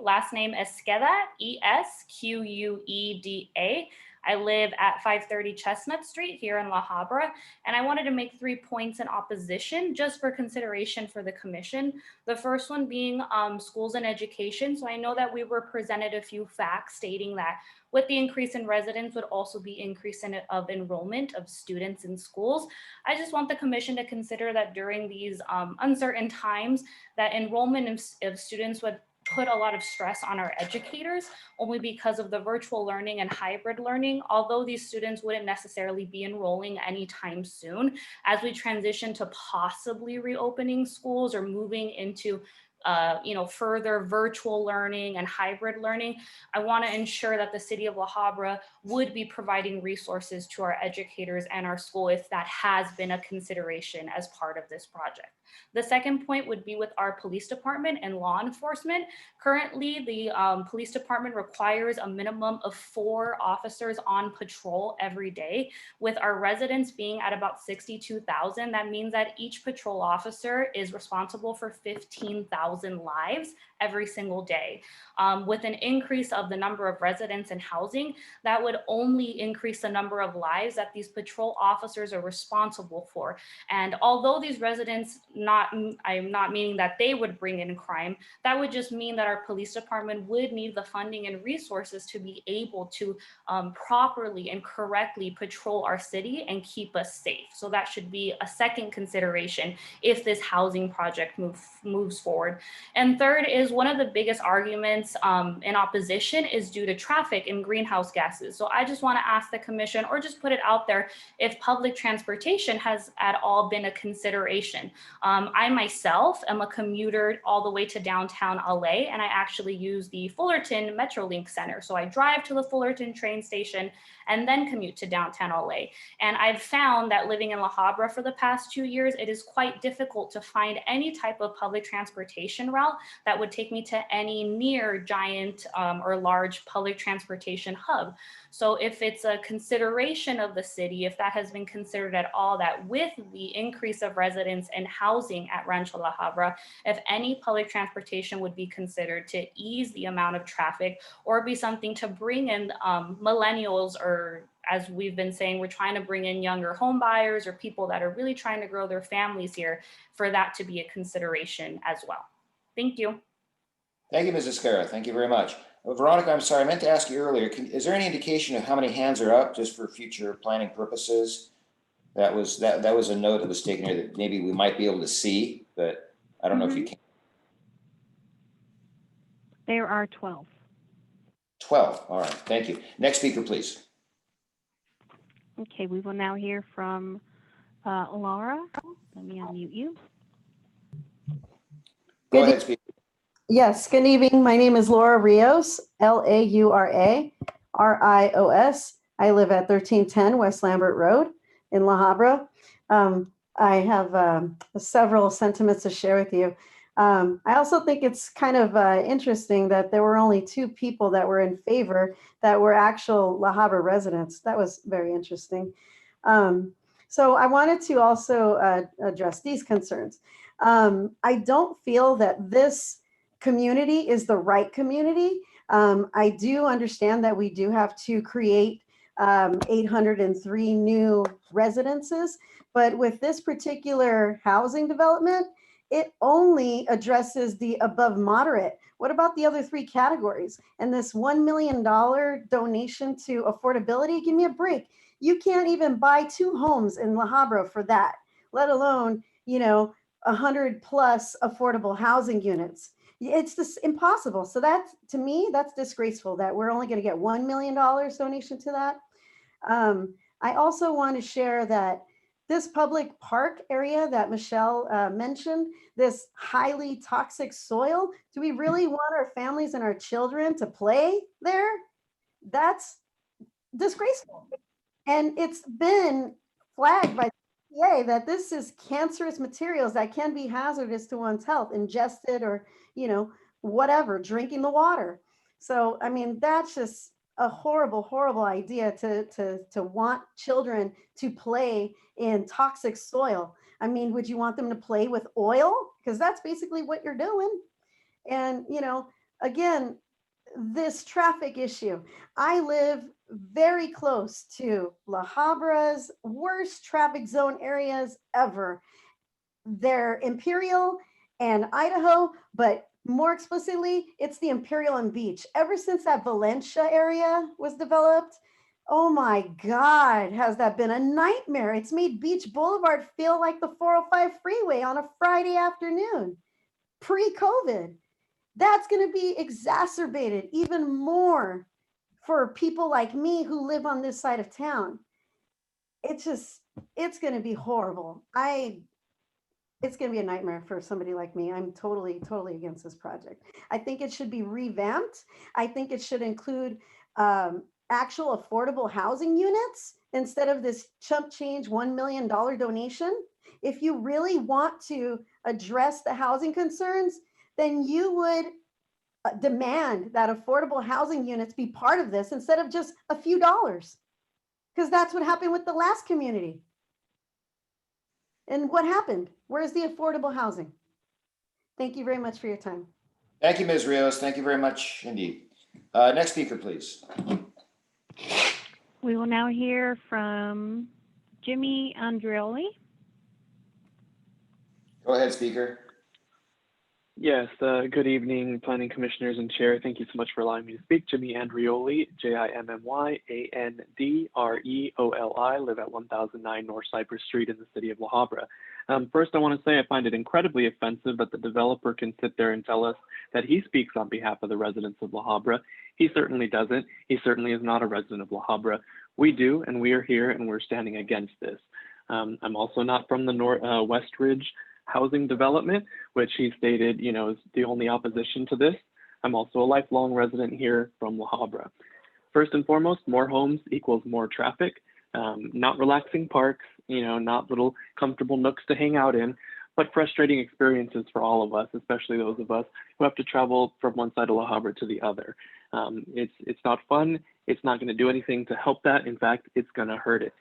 Last name Esqueda, Esquueda. I live at 530 Chestnut Street here in La Habra, and I wanted to make 3 points in opposition just for consideration for the commission. The first one being schools and education. So I know that we were presented a few facts stating that with the increase in residents would also be increase of enrollment of students in schools. I just want the commission to consider that during these uncertain times that enrollment of students would put a lot of stress on our educators only because of the virtual learning and hybrid learning, although these students wouldn't necessarily be enrolling anytime soon. As we transition to possibly reopening schools or moving into further virtual learning and hybrid learning, I want to ensure that the city of La Habra would be providing resources to our educators and our school if that has been a consideration as part of this project. The second point would be with our police department and law enforcement. Currently, the police department requires a minimum of 4 officers on patrol every day. With our residents being at about 62,000, that means that each patrol officer is responsible for 15,000 lives every single day. With an increase of the number of residents and housing, that would only increase the number of lives that these patrol officers are responsible for. And although these residents, I'm not meaning that they would bring in crime, that would just mean that our police department would need the funding and resources to be able to properly and correctly patrol our city and keep us safe. So that should be a second consideration if this housing project moves forward. And third is one of the biggest arguments in opposition is due to traffic and greenhouse gases. So I just want to ask the commission, or just put it out there, if public transportation has at all been a consideration. I myself am a commuter all the way to downtown LA, and I actually use the Fullerton Metrolink Center. So I drive to the Fullerton train station and then commute to downtown LA. And I've found that living in La Habra for the past 2 years, it is quite difficult to find any type of public transportation route that would take me to any near giant or large public transportation hub. So if it's a consideration of the city, if that has been considered at all, that with the increase of residents and housing at Rancho La Habra, if any public transportation would be considered to ease the amount of traffic or be something to bring in millennials, or as we've been saying, we're trying to bring in younger home buyers or people that are really trying to grow their families here, for that to be a consideration as well. Thank you. Thank you, Mrs. Cara. Thank you very much. Veronica, I'm sorry, I meant to ask you earlier, is there any indication of how many hands are up just for future planning purposes? That was a note that was taken here that maybe we might be able to see, but I don't know if you can. There are 12. 12, all right, thank you. Next speaker, please. Okay, we will now hear from Laura. Let me unmute you. Go ahead, speaker. Yes, good evening. My name is Laura Rios, Laura-Rios. I live at 1310 West Lambert Road in La Habra. I have several sentiments to share with you. I also think it's kind of interesting that there were only 2 people that were in favor that were actual La Habra residents. That was very interesting. So I wanted to also address these concerns. I don't feel that this community is the right community. I do understand that we do have to create 803 new residences, but with this particular housing development, it only addresses the above moderate. What about the other 3 categories? And this $1 million donation to affordability, give me a break. You can't even buy 2 homes in La Habra for that, let alone, 100 plus affordable housing units. It's just impossible. So that's, to me, that's disgraceful that we're only going to get $1 million donation to that. I also want to share that this public park area that Michelle mentioned, this highly toxic soil, do we really want our families and our children to play there? That's disgraceful. And it's been flagged by the EPA that this is cancerous materials that can be hazardous to one's health, ingested or, whatever, drinking the water. So, I mean, that's just a horrible, horrible idea to want children to play in toxic soil. I mean, would you want them to play with oil? Because that's basically what you're doing. And, again, this traffic issue. I live very close to La Habra's worst traffic zone areas ever. They're Imperial and Idaho, but more explicitly, it's the Imperial and Beach. Ever since that Valencia area was developed, oh my God, has that been a nightmare. It's made Beach Boulevard feel like the 405 freeway on a Friday afternoon, pre-COVID. That's going to be exacerbated even more for people like me who live on this side of town. It's going to be horrible. it's going to be a nightmare for somebody like me. I'm totally, totally against this project. I think it should be revamped. I think it should include actual affordable housing units instead of this chump change $1 million donation. If you really want to address the housing concerns, then you would demand that affordable housing units be part of this instead of just a few dollars. Because that's what happened with the last community. And what happened? Where's the affordable housing? Thank you very much for your time. Thank you, Ms. Rios. Thank you very much indeed. Next speaker, please. We will now hear from Jimmy Andreoli. Go ahead, speaker. Yes, good evening, planning commissioners and chair. Thank you so much for allowing me to speak. Jimmy Andreoli, Jimmyandreoli, live at 1009 North Cypress Street in the city of La Habra. First, I want to say I find it incredibly offensive that the developer can sit there and tell us that he speaks on behalf of the residents of La Habra. He certainly doesn't. He certainly is not a resident of La Habra. We do, and we are here, and we're standing against this. I'm also not from the West Ridge housing development, which he stated, is the only opposition to this. I'm also a lifelong resident here from La Habra. First and foremost, more homes equals more traffic, not relaxing parks, not little comfortable nooks to hang out in, but frustrating experiences for all of us, especially those of us who have to travel from one side of La Habra to the other. It's not fun. It's not going to do anything to help that. In fact, it's going to hurt it.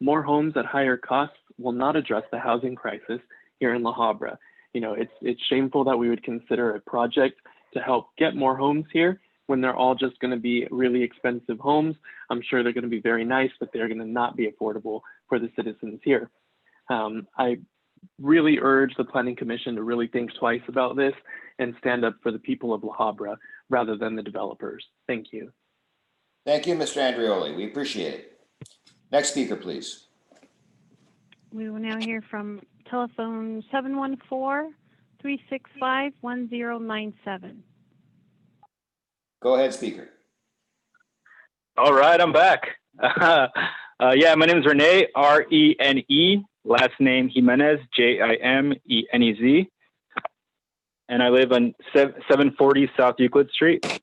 More homes at higher costs will not address the housing crisis here in La Habra. It's shameful that we would consider a project to help get more homes here when they're all just going to be really expensive homes. I'm sure they're going to be very nice, but they're going to not be affordable for the citizens here. I really urge the Planning Commission to really think twice about this and stand up for the people of La Habra rather than the developers. Thank you. Thank you, Mr. Andreoli. We appreciate it. Next speaker, please. We will now hear from telephone 714-365-1097. Go ahead, speaker. All right, I'm back. Yeah, my name is Rene, R-E-N-E, last name Jimenez, J-I-M-E-N-E-Z. And I live on 740 South Euclid Street,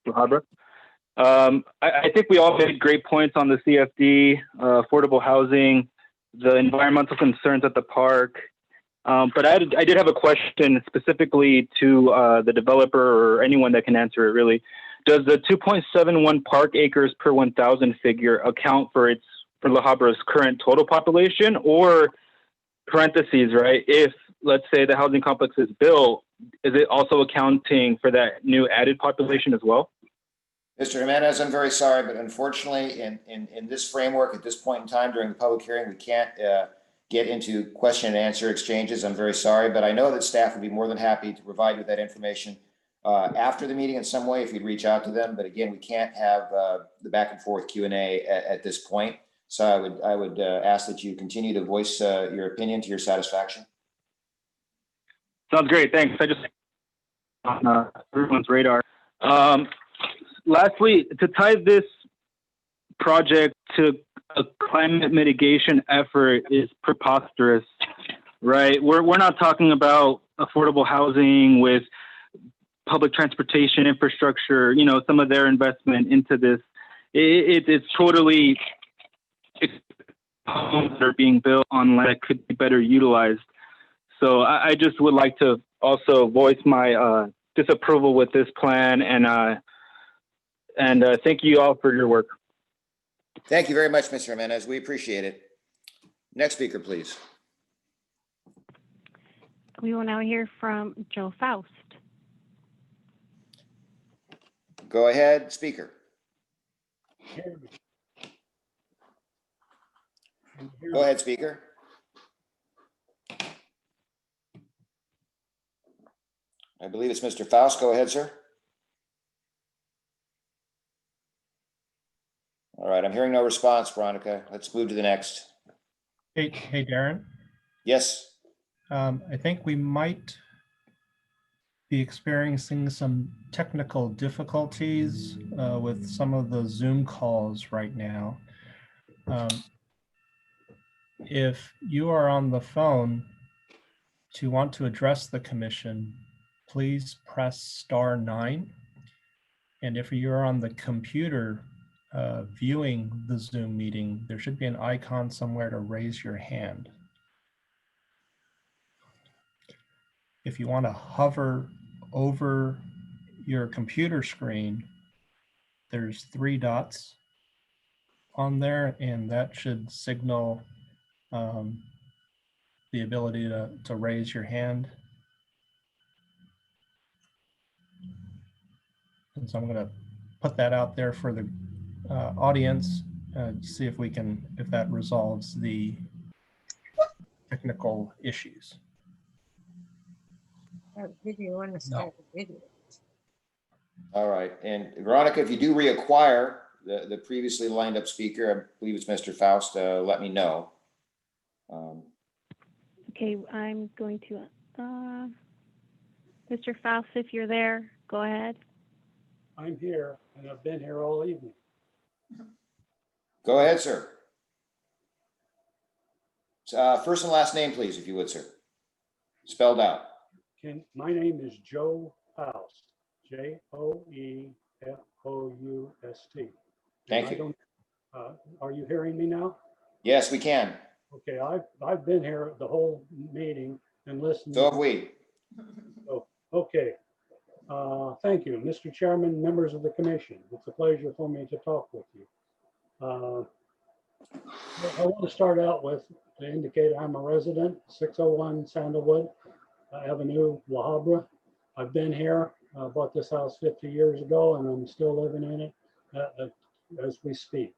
La Habra. I think we all made great points on the CFD, affordable housing, the environmental concerns at the park. But I did have a question specifically to the developer or anyone that can answer it really. Does the 2.71 park acres per 1,000 figure account for La Habra's current total population, or parentheses, right? If, let's say, the housing complex is built, is it also accounting for that new added population as well? Mr. Jimenez, I'm very sorry, but unfortunately, in this framework at this point in time during the public hearing, we can't get into question and answer exchanges. I'm very sorry, but I know that staff would be more than happy to provide you with that information after the meeting in some way if you'd reach out to them. But again, we can't have the back and forth Q&A at this point. So I would ask that you continue to voice your opinion to your satisfaction. Sounds great. Thanks. I just on everyone's radar. Lastly, to tie this project to a climate mitigation effort is preposterous, right? We're not talking about affordable housing with public transportation infrastructure, some of their investment into this. It's totally homes that are being built on land that could be better utilized. So I just would like to also voice my disapproval with this plan, and thank you all for your work. Thank you very much, Mr. Jimenez. We appreciate it. Next speaker, please. We will now hear from Joe Faust. Go ahead, speaker. Go ahead, speaker. I believe it's Mr. Faust. Go ahead, sir. All right, I'm hearing no response, Veronica. Let's move to the next. Hey, Darren. Yes. I think we might be experiencing some technical difficulties with some of the Zoom calls right now. If you are on the phone, to want to address the commission, please press *9. And if you're on the computer viewing the Zoom meeting, there should be an icon somewhere to raise your hand. If you want to hover over your computer screen, there's 3 dots on there, and that should signal the ability to raise your hand. And so I'm going to put that out there for the audience, see if we can, if that resolves the technical issues. Video on the start video. All right, and Veronica, if you do reacquire the previously lined up speaker, I believe it's Mr. Faust, let me know. Okay, I'm going to, Mr. Faust, if you're there, go ahead. I'm here, and I've been here all evening. Go ahead, sir. First and last name, please, if you would, sir. Spelled out. My name is Joe Faust, Joefoust. Thank you. Are you hearing me now? Yes, we can. Okay, I've been here the whole meeting and listened. So have we. Oh, okay. Thank you, Mr. Chairman, members of the commission. It's a pleasure for me to talk with you. I want to start out with to indicate I'm a resident, 601 Sandalwood Avenue, La Habra. I've been here, bought this house 50 years ago, and I'm still living in it as we speak.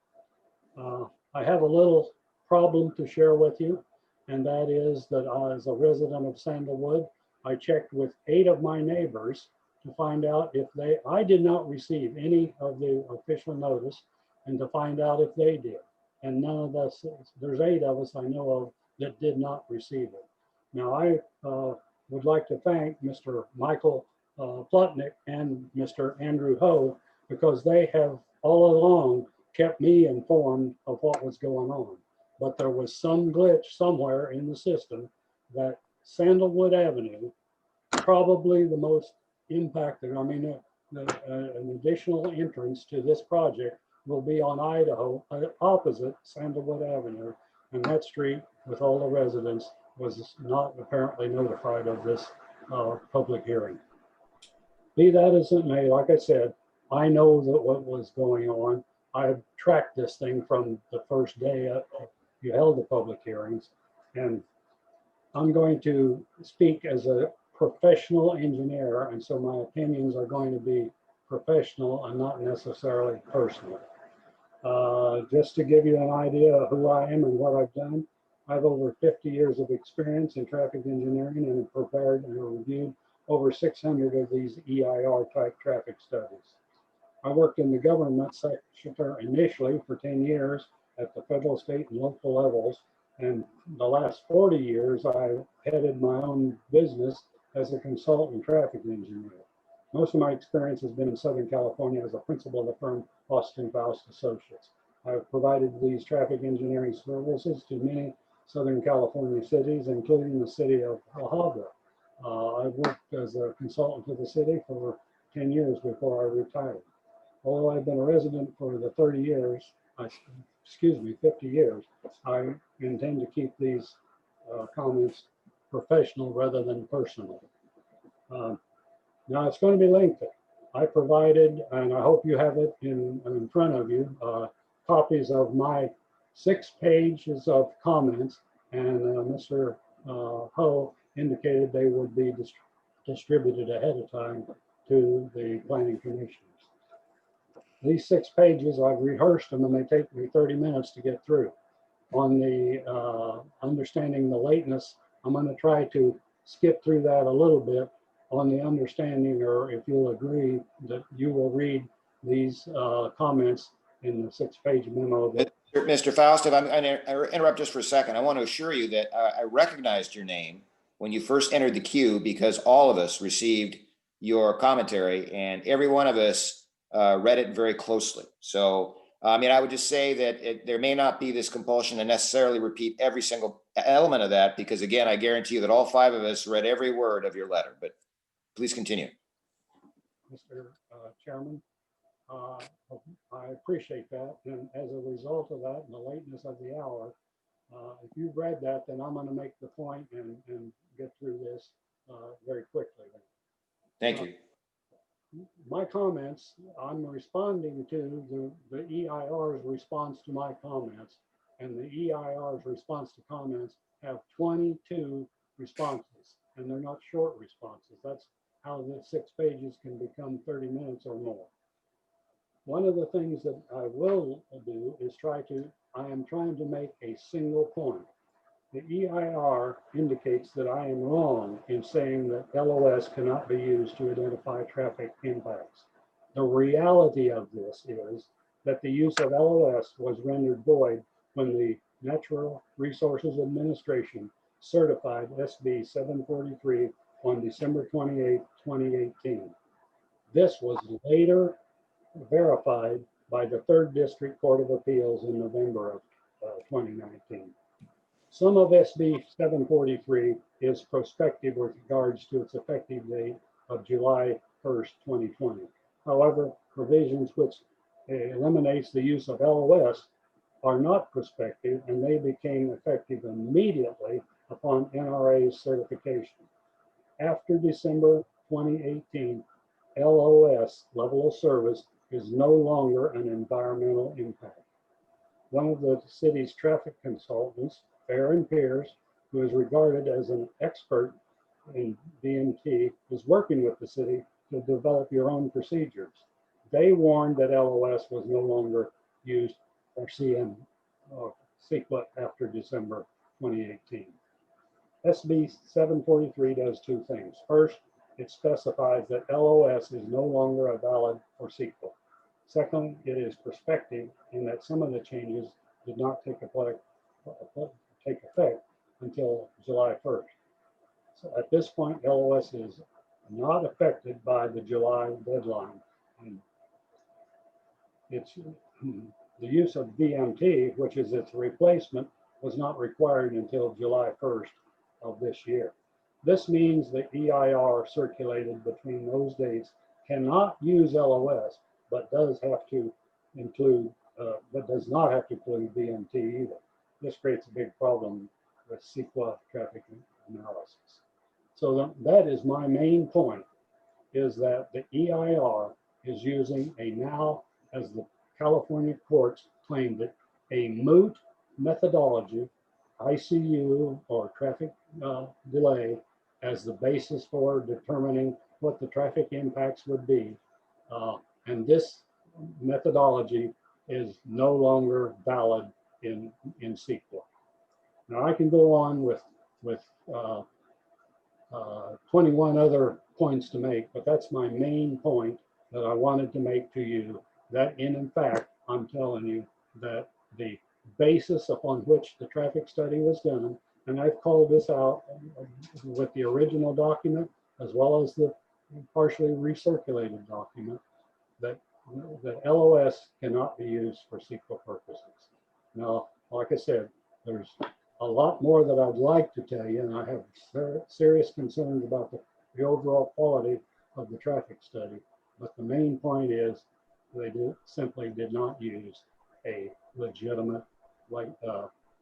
I have a little problem to share with you, and that is that as a resident of Sandalwood, I checked with 8 of my neighbors to find out if I did not receive any of the official notice, and to find out if they did. And none of us, there's 8 of us I know of that did not receive it. Now I would like to thank Mr. Michael Plotnick and Mr. Andrew Ho, because they have all along kept me informed of what was going on. But there was some glitch somewhere in the system that Sandalwood Avenue, probably the most impacted, I mean, an additional entrance to this project will be on Idaho, opposite Sandalwood Avenue. And that street, with all the residents, was not apparently notified of this public hearing. Be that as it may, like I said, I know that what was going on. I've tracked this thing from the first day you held the public hearings, and I'm going to speak as a professional engineer, and so my opinions are going to be professional and not necessarily personal. Just to give you an idea of who I am and what I've done, I have over 50 years of experience in traffic engineering and have prepared and reviewed over 600 of these EIR type traffic studies. I worked in the government sector initially for 10 years at the federal, state, and local levels. And the last 40 years, I headed my own business as a consultant traffic engineer. Most of my experience has been in Southern California as a principal of the firm Austin Faust Associates. I've provided these traffic engineering services to many Southern California cities, including the city of La Habra. I've worked as a consultant to the city for 10 years before I retired. Although I've been a resident for the 50 years, I intend to keep these comments professional rather than personal. Now it's going to be lengthy. I provided, and I hope you have it in front of you, copies of my 6 pages of comments, and Mr. Ho indicated they would be distributed ahead of time to the planning commissioners. These 6 pages, I've rehearsed them, and they take me 30 minutes to get through. On the understanding the lateness, I'm going to try to skip through that a little bit on the understanding, or if you'll agree, that you will read these comments in the 6-page memo. Mr. Faust, if I'm going to interrupt just for a second, I want to assure you that I recognized your name when you first entered the queue, because all of us received your commentary and every one of us read it very closely. So I mean, I would just say that there may not be this compulsion to necessarily repeat every single element of that, because again, I guarantee you that all 5 of us read every word of your letter, but please continue. Mr. Chairman, I appreciate that. And as a result of that and the lateness of the hour, if you've read that, then I'm going to make the point and get through this very quickly. Thank you. My comments, I'm responding to the EIR's response to my comments, and the EIR's response to comments have 22 responses, and they're not short responses. That's how the 6 pages can become 30 minutes or more. One of the things that I will do is I am trying to make a single point. The EIR indicates that I am wrong in saying that LOS cannot be used to identify traffic impacts. The reality of this is that the use of LOS was rendered void when the Natural Resources Administration certified SB 743 on December 28, 2018. This was later verified by the 3rd District Court of Appeals in November of 2019. Some of SB 743 is prospective with regards to its effective date of July 1st, 2020. However, provisions which eliminates the use of LOS are not prospective, and they became effective immediately upon NRA's certification. After December 2018, LOS, level of service, is no longer an environmental impact. One of the city's traffic consultants, Fair and Pierce, who is regarded as an expert in VMT, is working with the city to develop your own procedures. They warned that LOS was no longer used for CEQA after December 2018. SB 743 does 2 things. First, it specifies that LOS is no longer valid for CEQA. Second, it is prospective in that some of the changes did not take effect until July 1st. So at this point, LOS is not affected by the July deadline. And it's the use of VMT, which is its replacement, was not required until July 1st of this year. This means the EIR circulated between those dates cannot use LOS, but does have to include, but does not have to include VMT either. This creates a big problem with CEQA traffic analysis. So that is my main point, is that the EIR is using now, as the California courts claimed it, a moot methodology, ICU or traffic delay, as the basis for determining what the traffic impacts would be. And this methodology is no longer valid in CEQA. Now I can go on with 21 other points to make, but that's my main point that I wanted to make to you, that in fact, I'm telling you that the basis upon which the traffic study was done, and I've called this out with the original document as well as the partially recirculated document, that LOS cannot be used for CEQA purposes. Now, like I said, there's a lot more that I'd like to tell you, and I have serious concerns about the overall quality of the traffic study. But the main point is they simply did not use a legitimate,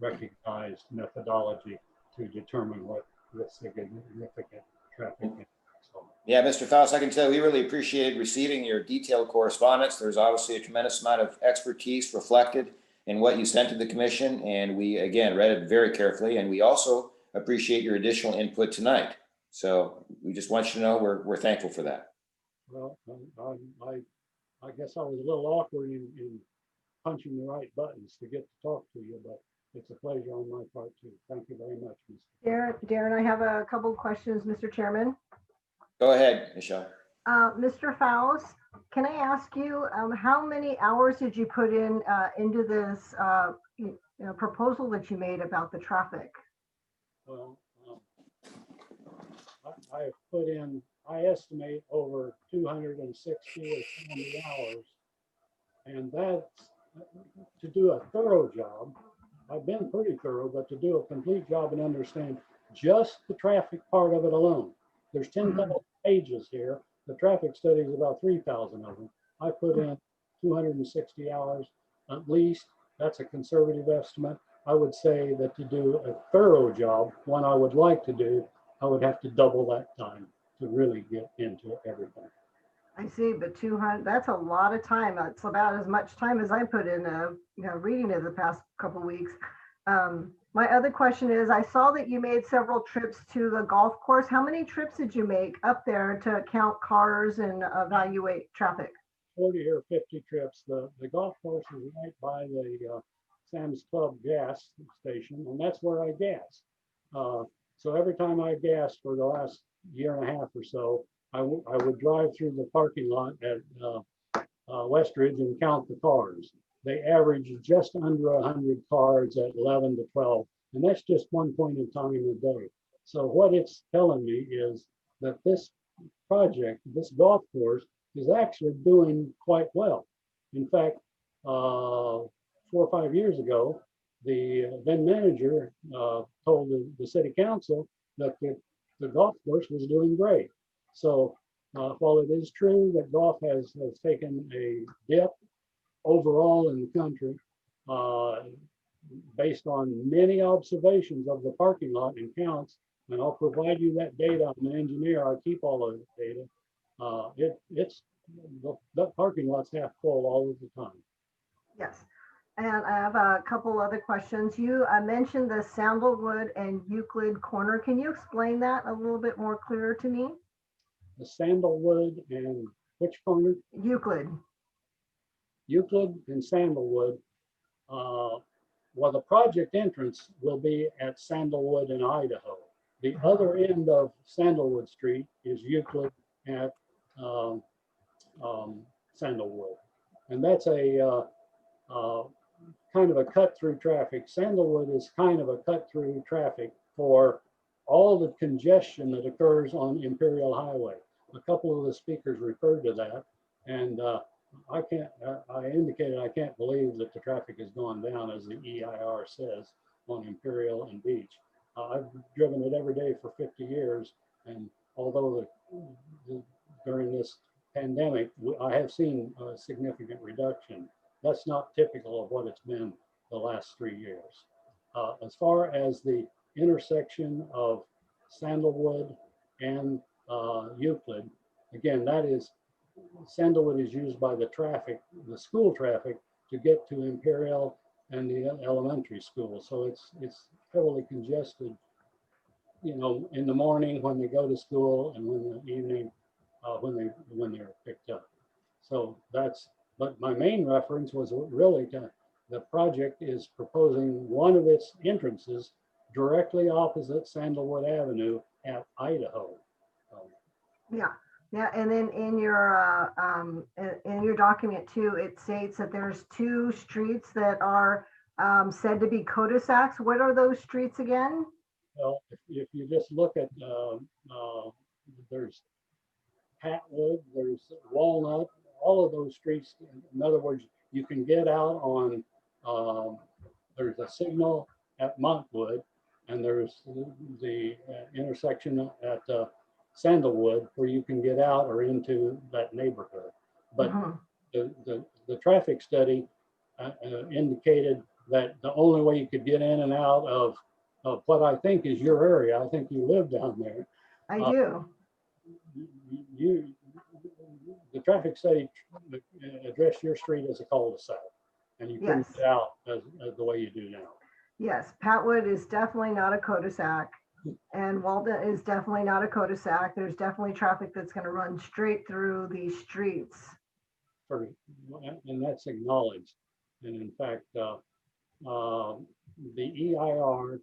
recognized methodology to determine what the significant traffic impacts are. Yeah, Mr. Faust, I can tell we really appreciated receiving your detailed correspondence. There's obviously a tremendous amount of expertise reflected in what you sent to the commission, and we again read it very carefully, and we also appreciate your additional input tonight. So we just want you to know we're thankful for that. Well, I guess I was a little awkward in punching the right buttons to get to talk to you, but it's a pleasure on my part too. Thank you very much, Mr. Darren, I have a couple of questions, Mr. Chairman. Go ahead, Michelle. Mr. Faust, can I ask you how many hours did you put in into this proposal that you made about the traffic? Well, I put in, I estimate over 260 or 70 hours, and to do a thorough job, I've been pretty thorough, but to do a complete job and understand just the traffic part of it alone. There's 10,000 pages here. The traffic study is about 3,000 of them. I put in 260 hours at least. That's a conservative estimate. I would say that to do a thorough job, one I would like to do, I would have to double that time to really get into everything. I see, but 200, that's a lot of time. That's about as much time as I put in, reading it the past couple weeks. My other question is, I saw that you made several trips to the golf course. How many trips did you make up there to count cars and evaluate traffic? 40 or 50 trips. The golf course is right by the Sam's Club gas station, and that's where I gas. So every time I gassed for the last year and a half or so, I would drive through the parking lot at Westridge and count the cars. They average just under 100 cars at 11 to 12, and that's just one point in time in the day. So what it's telling me is that this project, this golf course, is actually doing quite well. In fact, 4 or 5 years ago, the then manager told the city council that the golf course was doing great. So while it is true that golf has taken a dip overall in the country, based on many observations of the parking lot and counts, and I'll provide you that data. I'm an engineer, I keep all of the data. That parking lot's half full all of the time. Yes. And I have a couple other questions. You mentioned the Sandalwood and Euclid corner. Can you explain that a little bit more clearer to me? The Sandalwood and which corner? Euclid. Euclid and Sandalwood. Well, the project entrance will be at Sandalwood in Idaho. The other end of Sandalwood Street is Euclid at Sandalwood. And that's a kind of a cut-through traffic. Sandalwood is kind of a cut-through traffic for all the congestion that occurs on Imperial Highway. A couple of the speakers referred to that, and I indicated I can't believe that the traffic has gone down, as the EIR says, on Imperial and Beach. I've driven it every day for 50 years, and although during this pandemic, I have seen a significant reduction. That's not typical of what it's been the last 3 years. As far as the intersection of Sandalwood and Euclid, again, that is, Sandalwood is used by the traffic, the school traffic, to get to Imperial and the elementary school. So it's heavily congested, you know, in the morning when they go to school and in the evening when they're picked up. So that's, but my main reference was really to the project is proposing one of its entrances directly opposite Sandalwood Avenue at Idaho. Yeah. Yeah, and then in your document too, it states that there's 2 streets that are said to be cul-de-sacs. What are those streets again? Well, if you just look at, there's Patwood, there's Walnut, all of those streets. In other words, you can get out on, there's a signal at Montwood, and there's the intersection at Sandalwood where you can get out or into that neighborhood. But the traffic study indicated that the only way you could get in and out of what I think is your area, I think you live down there. I do. The traffic study addressed your street as a cul-de-sac, and you couldn't get out as the way you do now. Yes, Patwood is definitely not a cul-de-sac, and Walden is definitely not a cul-de-sac. There's definitely traffic that's going to run straight through these streets. And that's acknowledged. And in fact, the EIR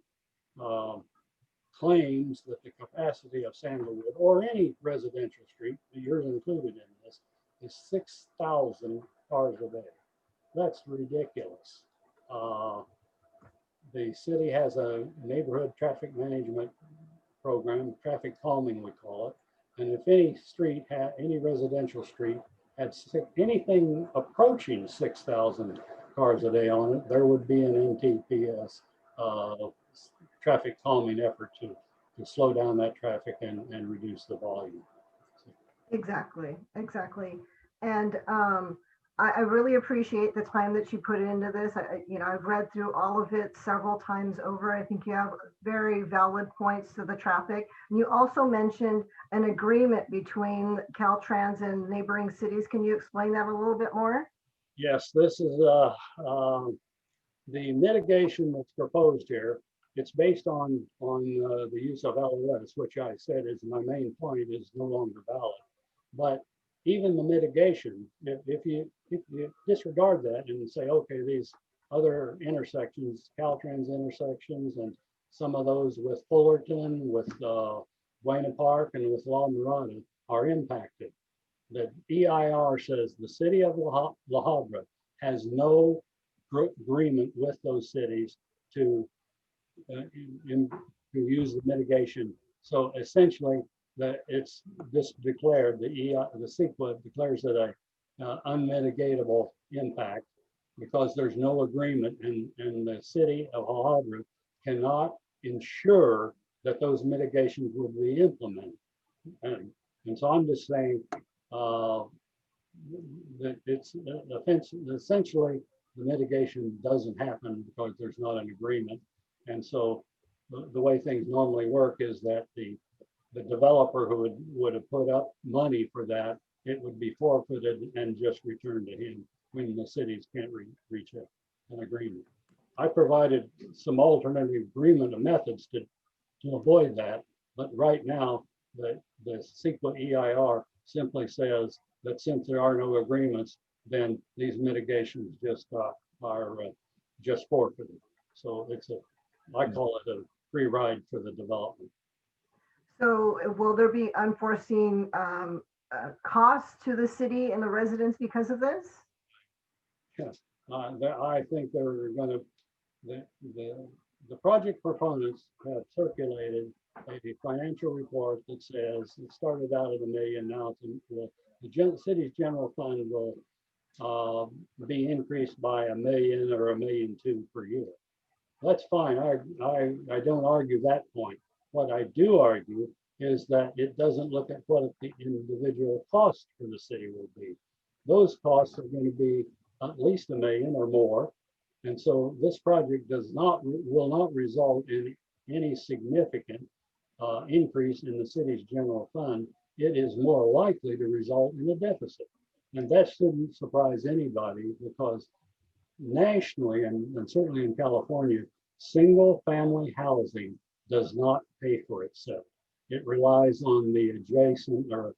claims that the capacity of Sandalwood or any residential street, yours included in this, is 6,000 cars a day. That's ridiculous. The city has a neighborhood traffic management program, traffic calming we call it. And if any street had, any residential street had anything approaching 6,000 cars a day on it, there would be an NTPS traffic calming effort to slow down that traffic and reduce the volume. Exactly, exactly. And I really appreciate the time that you put into this. I've read through all of it several times over. I think you have very valid points to the traffic. And you also mentioned an agreement between Caltrans and neighboring cities. Can you explain that a little bit more? Yes, this is the mitigation that's proposed here. It's based on the use of LOS, which I said is my main point, is no longer valid. But even the mitigation, if you disregard that and say, okay, these other intersections, Caltrans intersections, and some of those with Fullerton, with Buena Park, and with La Mirada are impacted. The EIR says the city of La Habra has no agreement with those cities to use the mitigation. So essentially, it's just declared, the CEQA declares it a unmitigatable impact because there's no agreement, and the city of La Habra cannot ensure that those mitigations will be implemented. And so I'm just saying that it's essentially the mitigation doesn't happen because there's not an agreement. And so the way things normally work is that the developer who would have put up money for that, it would be forfeited and just returned to him when the cities can't reach an agreement. I provided some alternative agreement methods to avoid that, but right now the CEQA EIR simply says that since there are no agreements, then these mitigations just are just forfeited. So I call it a free ride for the development. So will there be unforeseen costs to the city and the residents because of this? Yes, I think they're going to, the project proponents have circulated a financial report that says it started out at $1 million. Now the city's general fund will be increased by $1 million or $1.2 million per year. That's fine. I don't argue that point. What I do argue is that it doesn't look at what the individual cost for the city will be. Those costs are going to be at least $1 million or more. And so this project will not result in any significant increase in the city's general fund. It is more likely to result in a deficit. And that shouldn't surprise anybody because nationally, and certainly in California, single family housing does not pay for itself. It relies on the adjacent or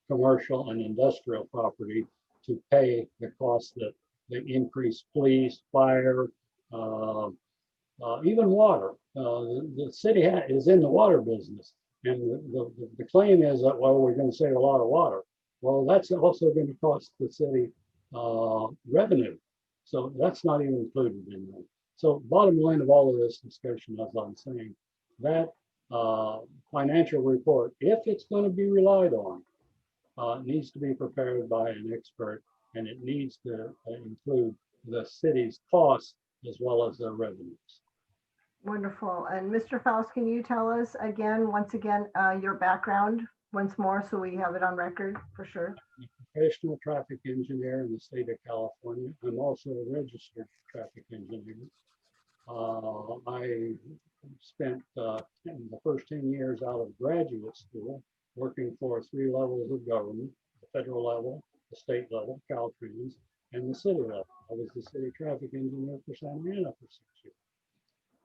commercial and industrial property to pay the cost that the increased police, fire, even water. The city is in the water business. And the claim is that, well, we're going to save a lot of water. Well, that's also going to cost the city revenue. So that's not even included in that. So bottom line of all of this discussion, as I'm saying, that financial report, if it's going to be relied on, needs to be prepared by an expert, and it needs to include the city's costs as well as their revenues. Wonderful. And Mr. Faust, can you tell us once again, your background once more so we have it on record for sure? I'm a professional traffic engineer in the state of California. I'm also a registered traffic engineer. I spent the first 10 years out of graduate school working for 3 levels of government: the federal level, the state level, Caltrans, and the city level. I was the city traffic engineer for Santa Ana for 6 years.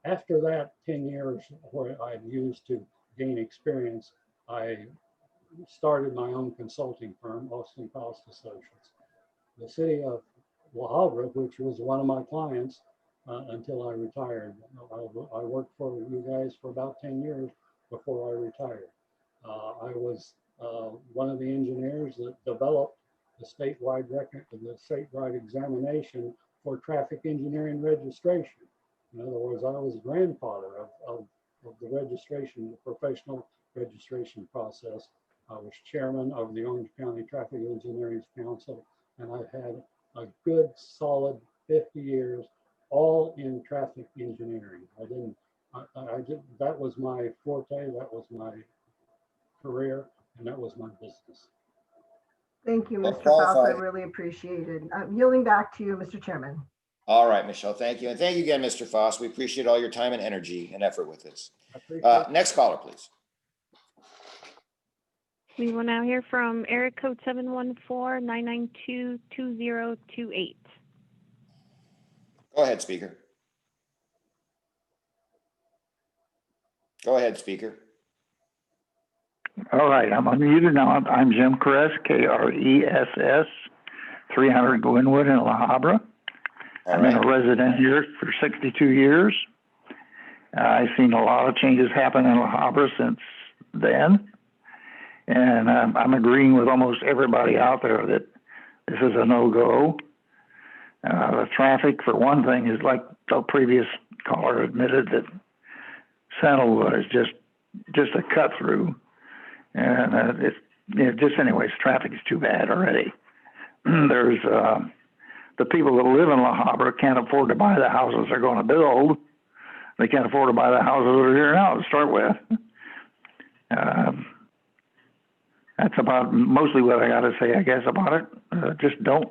After that 10 years where I've used to gain experience, I started my own consulting firm, Austin Faust Associates. The city of La Habra, which was one of my clients until I retired. I worked for you guys for about 10 years before I retired. I was one of the engineers that developed the statewide record, the statewide examination for traffic engineering registration. In other words, I was grandfather of the registration, the professional registration process. I was chairman of the Orange County Traffic Engineering Council, and I've had a good, solid 50 years, all in traffic engineering. That was my forte, that was my career, and that was my business. Thank you, Well Mr. Faust. I qualified. really appreciate it. I'm yielding back to you, Mr. Chairman. All right, Michelle, thank you. And thank you again, Mr. Foss. We appreciate all your time and energy and effort with this. Next caller, please. We will now hear from area code 714-992-2028. Go ahead, speaker. Go ahead, speaker. All right, I'm unmuted now. I'm Jim Kress, Kress, 300 Glenwood in La Habra. I've been a resident here for 62 years. I've seen a lot of changes happen in La Habra since then. And I'm agreeing with almost everybody out there that this is a no-go. The traffic, for one thing, is like the previous caller admitted, that Sandalwood is just a cut through. And anyways, traffic is too bad already. There's the people that live in La Habra can't afford to buy the houses they're going to build. They can't afford to buy the houses that are here now to start with. That's about mostly what I got to say, I guess, about it. Just don't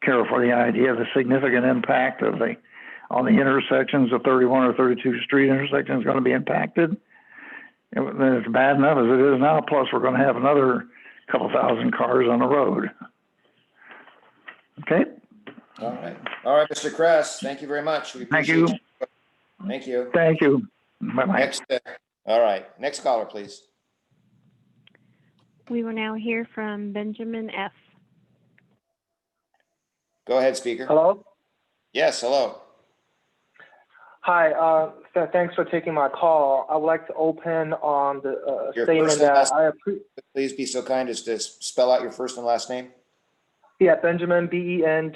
care for the idea of the significant impact of on the intersections of 31 or 32 street intersections going to be impacted. It's bad enough as it is now. Plus, we're going to have another couple thousand cars on the road. Okay. All right, Mr. Kress. Thank you very much. We appreciate you. Thank you. Thank you. Bye-bye. Next. All right. Next caller, please. We will now hear from Benjamin F. Go ahead, speaker. Hello? Yes, hello. Hi, thanks for taking my call. I would like to open on the Your statement first and that last I name, appreciate. please be so kind as to spell out your first and last name. Yeah, Benjamin, Benjamin,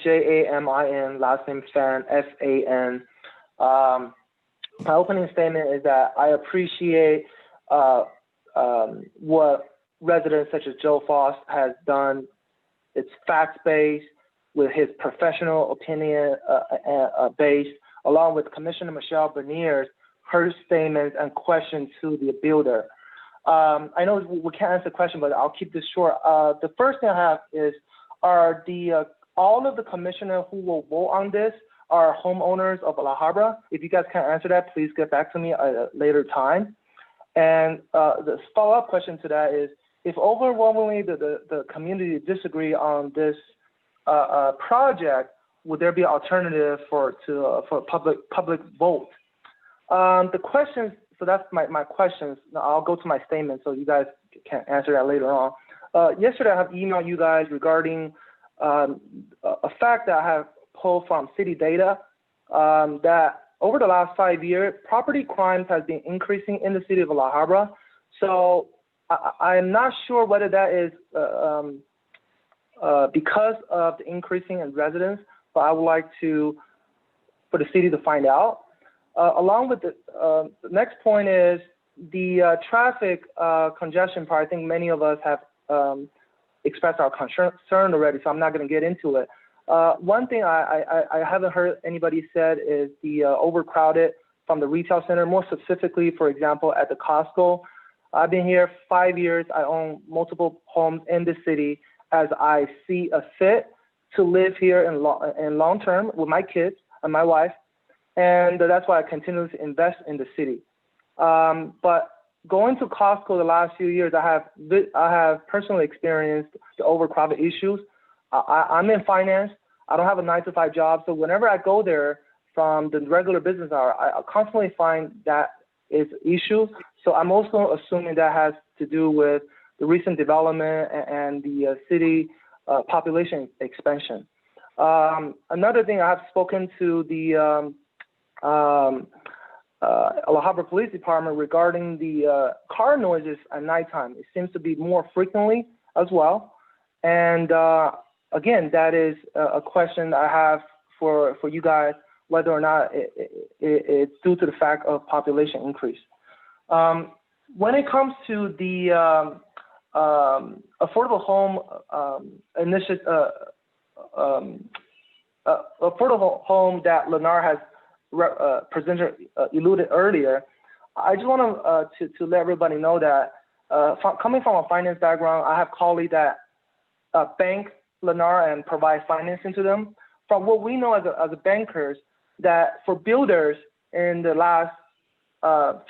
last name Fan, Fan. My opening statement is that I appreciate what residents such as Joe Foss has done. It's fact-based with his professional opinion based, along with Commissioner Michelle Bernier's her statements and questions to the builder. I know we can't answer the question, but I'll keep this short. The first thing I have is, are all of the commissioners who will vote on this are homeowners of La Habra? If you guys can't answer that, please get back to me at a later time. And the follow-up question to that is, if overwhelmingly the community disagree on this project, would there be an alternative for public vote? The questions, so that's my questions. Now I'll go to my statement so you guys can answer that later on. Yesterday I have emailed you guys regarding a fact that I have pulled from city data, that over the last 5 years, property crimes has been increasing in the city of La Habra. So I am not sure whether that is because of the increasing in residents, but I would like for the city to find out. Along with the next point is the traffic congestion part. I think many of us have expressed our concern already, so I'm not going to get into it. One thing I haven't heard anybody said is the overcrowded from the retail center, more specifically, for example, at the Costco. I've been here 5 years. I own multiple homes in the city as I see a fit to live here in long term with my kids and my wife. And that's why I continue to invest in the city. But going to Costco the last few years, I have personally experienced the overcrowded issues. I'm in finance. I don't have a 9-to-5 job. So whenever I go there from the regular business hour, I constantly find that is an issue. So I'm also assuming that has to do with the recent development and the city population expansion. Another thing, I have spoken to the La Habra Police Department regarding the car noises at nighttime. It seems to be more frequently as well. And again, that is a question I have for you guys, whether or not it's due to the fact of population increase. When it comes to the affordable home initiative, affordable home that Lennar has alluded earlier. I just want to let everybody know that coming from a finance background, I have colleagues that bank Lennar and provide financing to them. From what we know as a bankers, that for builders in the last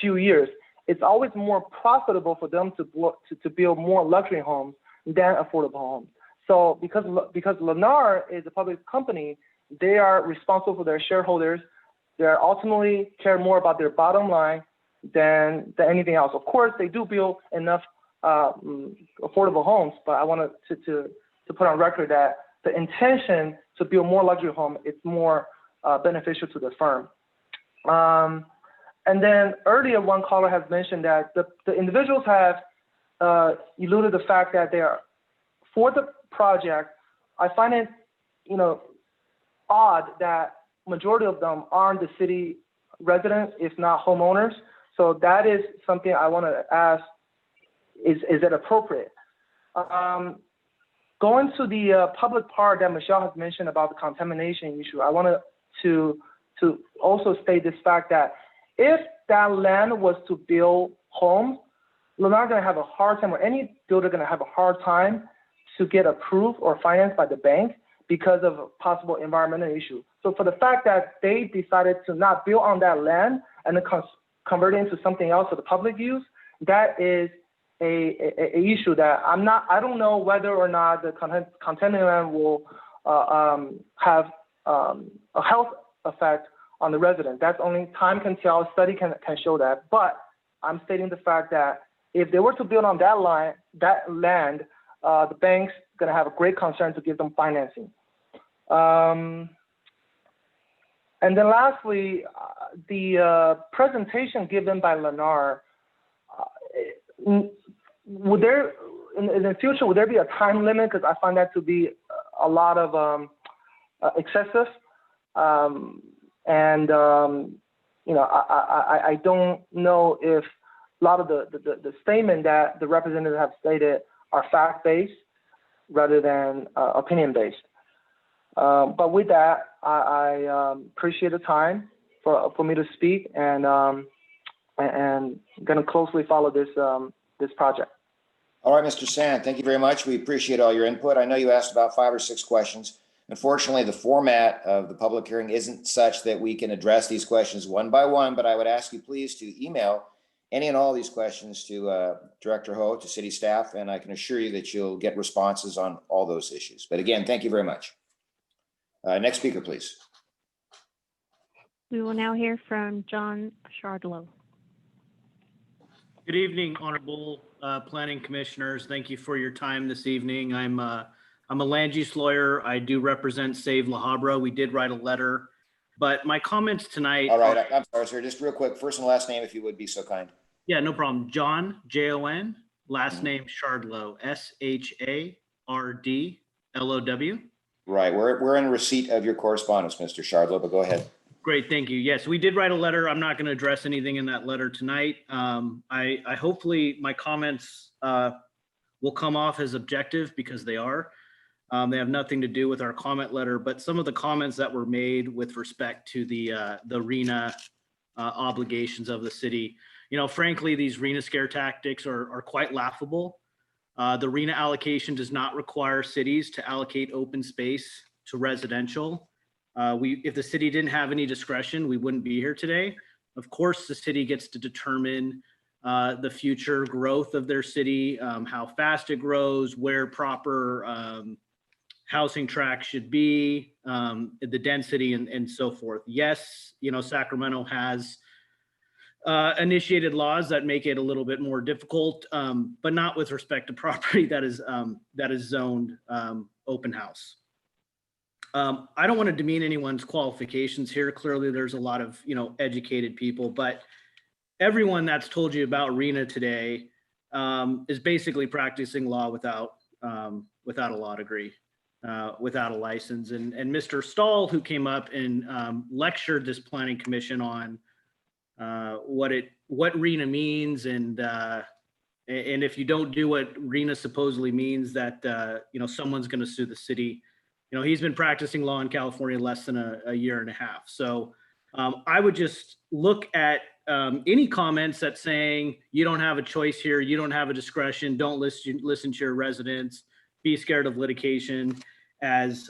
few years, it's always more profitable for them to build more luxury homes than affordable homes. So because Lennar is a public company, they are responsible for their shareholders. They ultimately care more about their bottom line than anything else. Of course, they do build enough affordable homes, but I wanted to put on record that the intention to build more luxury home is more beneficial to the firm. And then earlier, one caller has mentioned that the individuals have alluded the fact that they are for the project. I find it, odd that majority of them aren't the city residents, if not homeowners. So that is something I want to ask: is it appropriate? Going to the public part that Michelle has mentioned about the contamination issue, I wanted to also state this fact that if that land was to build homes, Lennar going to have a hard time, or any builder going to have a hard time to get approved or financed by the bank because of a possible environmental issue. So for the fact that they decided to not build on that land and then convert it into something else for the public use, that is a issue that I don't know whether or not the contaminant will have a health effect on the resident. That's only time can tell, study can show that. But I'm stating the fact that if they were to build on that land, the bank's gonna have a great concern to give them financing. And then lastly, the presentation given by Lennar, would there, in the future, would there be a time limit? Because I find that to be a lot of excessive. I don't know if a lot of the statement that the representatives have stated are fact-based rather than opinion-based. But with that, I appreciate the time for me to speak, and going to closely follow this project. All right, Mr. Sand, thank you very much. We appreciate all your input. I know you asked about 5 or 6 questions. Unfortunately, the format of the public hearing isn't such that we can address these questions one by one, but I would ask you please to email any and all these questions to Director Ho, to city staff, and I can assure you that you'll get responses on all those issues. But again, thank you very much. Next speaker, please. We will now hear from John Shardlow. Good evening, honorable planning commissioners. Thank you for your time this evening. I'm a land use lawyer. I do represent Save La Habra. We did write a letter, but my comments tonight. All right, I'm sorry, sir. Just real quick, first and last name, if you would be so kind. Yeah, no problem. John, Jon, last name Shardlow, Shardlow. Right, we're in receipt of your correspondence, Mr. Shardlow, but go ahead. Great, thank you. Yes, we did write a letter. I'm not going to address anything in that letter tonight. I hopefully my comments will come off as objective, because they are. They have nothing to do with our comment letter, but some of the comments that were made with respect to the RHNA obligations of the city. Frankly, these RHNA scare tactics are quite laughable. The RHNA allocation does not require cities to allocate open space to residential. If the city didn't have any discretion, we wouldn't be here today. Of course, the city gets to determine the future growth of their city, how fast it grows, where proper housing tracks should be, the density, and so forth. Yes, Sacramento has initiated laws that make it a little bit more difficult, but not with respect to property that is zoned open house. I don't want to demean anyone's qualifications here. Clearly, there's a lot of educated people, but everyone that's told you about RHNA today is basically practicing law without a law degree, without a license. And Mr. Stahl, who came up and lectured this planning commission on what RHNA means, and if you don't do what RHNA supposedly means, that someone's going to sue the city. he's been practicing law in California less than a year and a half. So I would just look at any comments that saying you don't have a choice here, you don't have a discretion, don't listen to your residents, be scared of litigation, as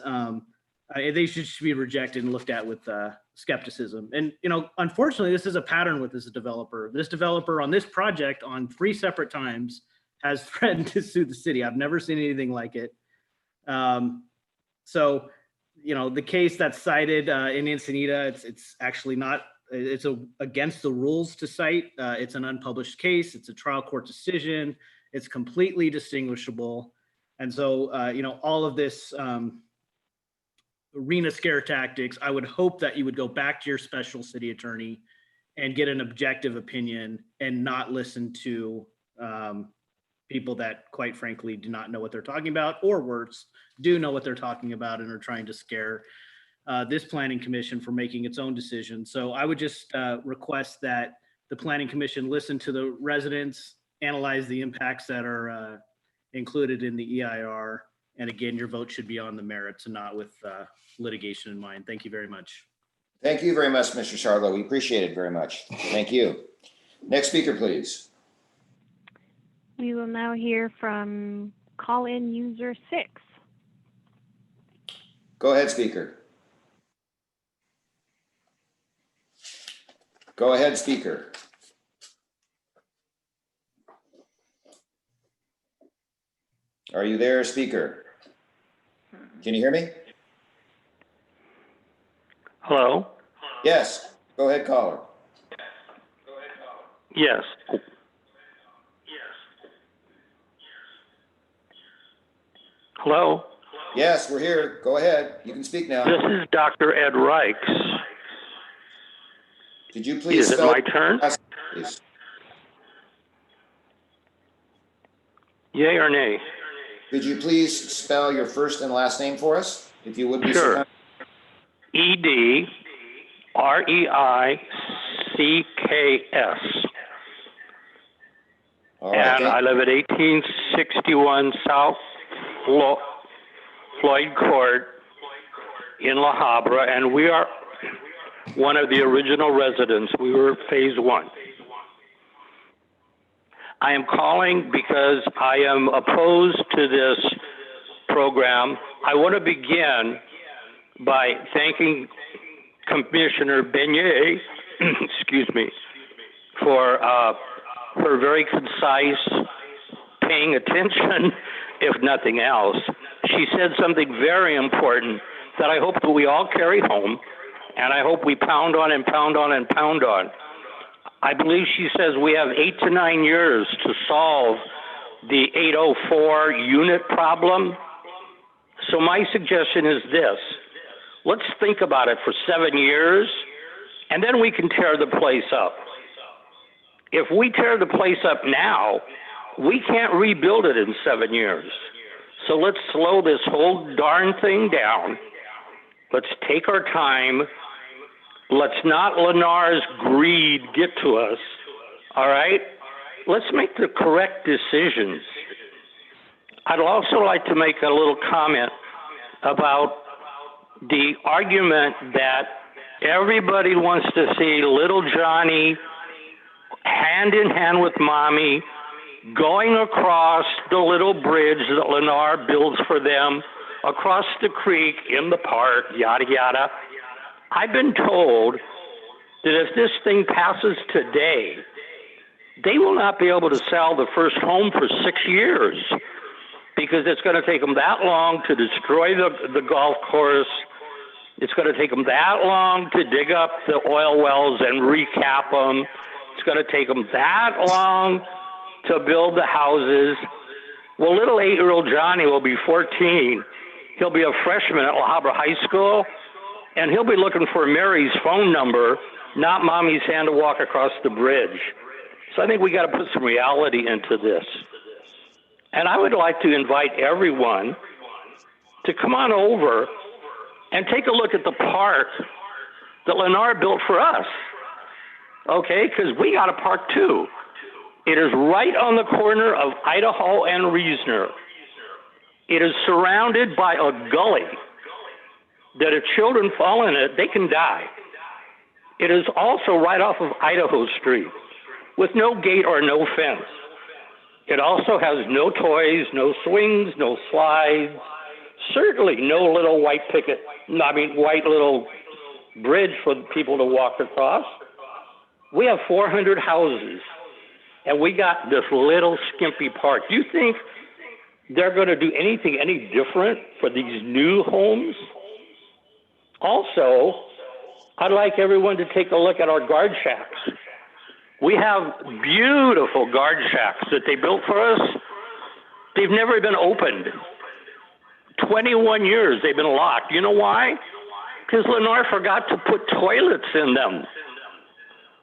they should be rejected and looked at with skepticism. And unfortunately, this is a pattern with this developer. This developer on this project on 3 separate times has threatened to sue the city. I've never seen anything like it. So, the case that's cited in Encinitas, it's actually not. It's against the rules to cite. It's an unpublished case. It's a trial court decision. It's completely distinguishable. And so, all of this arena scare tactics, I would hope that you would go back to your special city attorney and get an objective opinion and not listen to people that, quite frankly, do not know what they're talking about, or worse, do know what they're talking about and are trying to scare this planning commission for making its own decision. So I would just request that the planning commission listen to the residents, analyze the impacts that are included in the EIR. And again, your vote should be on the merits and not with litigation in mind. Thank you very much. Thank you very much, Mr. Charlo. We appreciate it very much. Thank you. Next speaker, please. We will now hear from call-in user 6. Go ahead, speaker. Go ahead, speaker. Are you there, speaker? Can you hear me? Hello? Yes. Go ahead, caller. Yes. Hello? Yes, we're here. Go ahead. You can speak now. This is Dr. Ed Reichs. Could you please Is it my turn? Please. Yay or nay? Could you please spell your first and last name for us, if you would be so Sure. kind? EDREICKS. All right, And I live at 1861 South Floyd Court in La Habra, and we are one of the original residents. We were phase 1. I am calling because I am opposed to this program. I want to begin by thanking Commissioner Beignet, excuse me, for her very concise paying attention, if nothing else. She said something very important that I hope that we all carry home, and I hope we pound on and pound on and pound on. I believe she says we have 8 to 9 years to solve the 804 unit problem. So my suggestion is this: let's think about it for 7 years, and then we can tear the place up. If we tear the place up now, we can't rebuild it in 7 years. So let's slow this whole darn thing down. Let's take our time. Let's not Lennar's greed get to us, all right? Let's make the correct decisions. I'd also like to make a little comment about the argument that everybody wants to see little Johnny hand in hand with mommy going across the little bridge that Lennar builds for them, across the creek, in the park, yada, yada. I've been told that if this thing passes today, they will not be able to sell the first home for 6 years because it's going to take them that long to destroy the golf course. It's going to take them that long to dig up the oil wells and recap them. It's going to take them that long to build the houses. Well, little 8-year-old Johnny will be 14. He'll be a freshman at La Habra High School, and he'll be looking for Mary's phone number, not mommy's hand to walk across the bridge. So I think we got to put some reality into this. And I would like to invite everyone to come on over and take a look at the park that Lennar built for us. Okay, because we got a park too. It is right on the corner of Idaho and Reasoner. It is surrounded by a gully that if children fall in it, they can die. It is also right off of Idaho Street with no gate or no fence. It also has no toys, no swings, no slides, certainly no little white little bridge for people to walk across. We have 400 houses and we got this little skimpy park. Do you think they're going to do anything any different for these new homes? Also, I'd like everyone to take a look at our guard shacks. We have beautiful guard shacks that they built for us. They've never been opened. 21 years they've been locked. You know why? Because Lennar forgot to put toilets in them.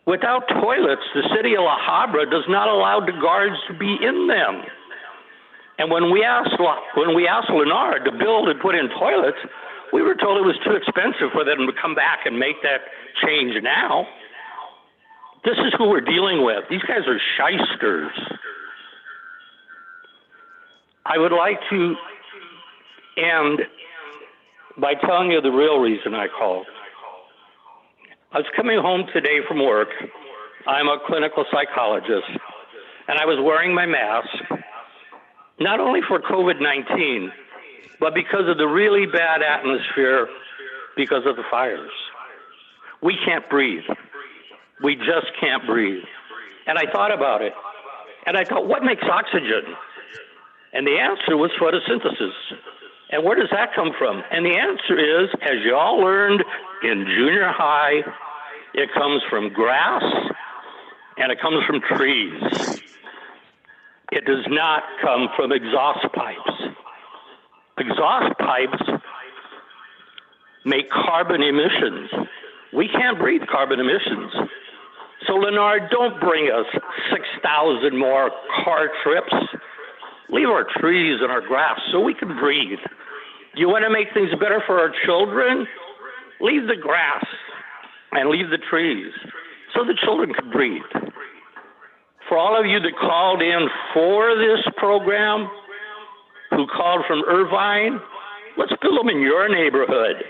Without toilets, the city of La Habra does not allow the guards to be in them. And when we asked Lennar to build and put in toilets, we were told it was too expensive for them to come back and make that change now. This is who we're dealing with. These guys are shysters. I would like to end by telling you the real reason I called. I was coming home today from work. I'm a clinical psychologist, and I was wearing my mask, not only for COVID-19, but because of the really bad atmosphere because of the fires. We can't breathe. We just can't breathe. And I thought about it. And I thought, what makes oxygen? And the answer was photosynthesis. And where does that come from? And the answer is, as you all learned in junior high, it comes from grass and it comes from trees. It does not come from exhaust pipes. Exhaust pipes make carbon emissions. We can't breathe carbon emissions. So Lennar, don't bring us 6,000 more car trips. Leave our trees and our grass so we can breathe. You want to make things better for our children? Leave the grass and leave the trees so the children can breathe. For all of you that called in for this program, who called from Irvine, let's build them in your neighborhood.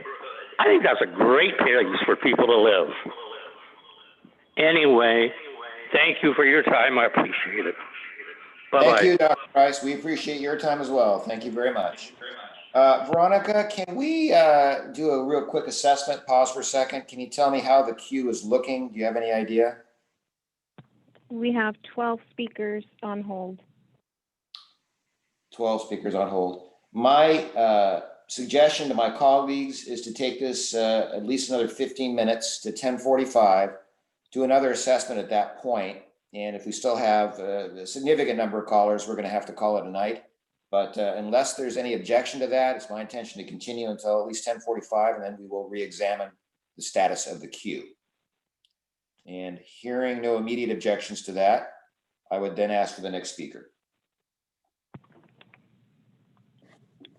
I think that's a great place for people to live. Anyway, thank you for your time. I appreciate it. Bye-bye. Thank you, Dr. Price. We appreciate your time as well. Thank you very much. Veronica, can we do a real quick assessment? Pause for a second. Can you tell me how the queue is looking? Do you have any idea? We have 12 speakers on hold. 12 speakers on hold. My suggestion to my colleagues is to take this at least another 15 minutes to 10:45, do another assessment at that point. And if we still have a significant number of callers, we're going to have to call it a night. But unless there's any objection to that, it's my intention to continue until at least 10:45, and then we will re-examine the status of the queue. And hearing no immediate objections to that, I would then ask for the next speaker.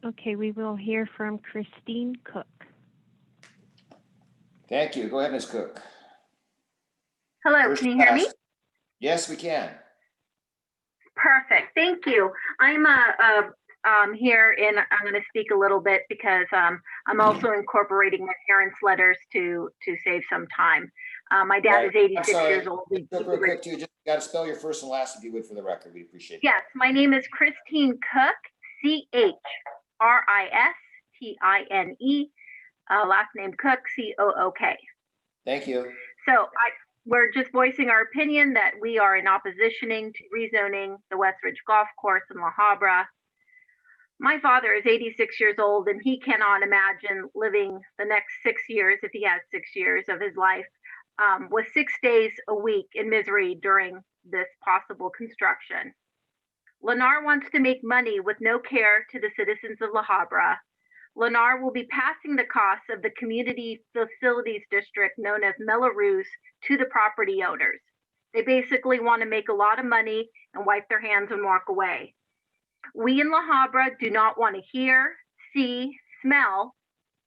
Okay, we will hear from Christine Cook. Thank you. Go ahead, Ms. Cook. Hello, First can you hear me? class. Yes, we can. Perfect, thank you. I'm here and I'm going to speak a little bit because I'm also incorporating my parents' letters to save some time. My dad is 86 years old. Real quick too, just got to spell your first and last if you would for the record. We appreciate it. Yes, my name is Christine Cook, C-H-R-I-S-T-I-N-E. Last name Cook, C-O-O-K. Thank you. So we're just voicing our opinion that we are in oppositioning to rezoning the Westridge Golf Course in La Habra. My father is 86 years old and he cannot imagine living the next 6 years, if he has 6 years of his life, with 6 days a week in misery during this possible construction. Lennar wants to make money with no care to the citizens of La Habra. Lennar will be passing the costs of the community facilities district known as Melrose to the property owners. They basically want to make a lot of money and wipe their hands and walk away. We in La Habra do not want to hear, see, smell,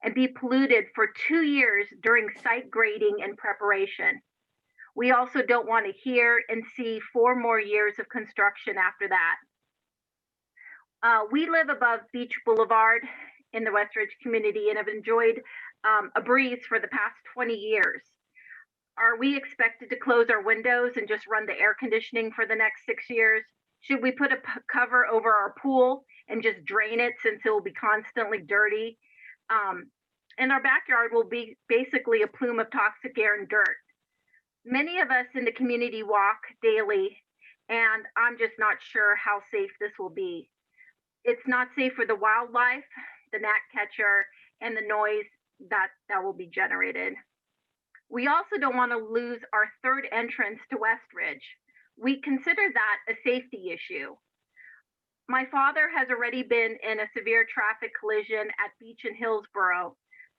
and be polluted for 2 years during site grading and preparation. We also don't want to hear and see 4 more years of construction after that. We live above Beach Boulevard in the Westridge community and have enjoyed a breeze for the past 20 years. Are we expected to close our windows and just run the air conditioning for the next 6 years? Should we put a cover over our pool and just drain it since it will be constantly dirty? And our backyard will be basically a plume of toxic air and dirt. Many of us in the community walk daily, and I'm just not sure how safe this will be. It's not safe for the wildlife, the gnat catcher, and the noise that will be generated. We also don't want to lose our third entrance to Westridge. We consider that a safety issue. My father has already been in a severe traffic collision at Beach and Hillsborough.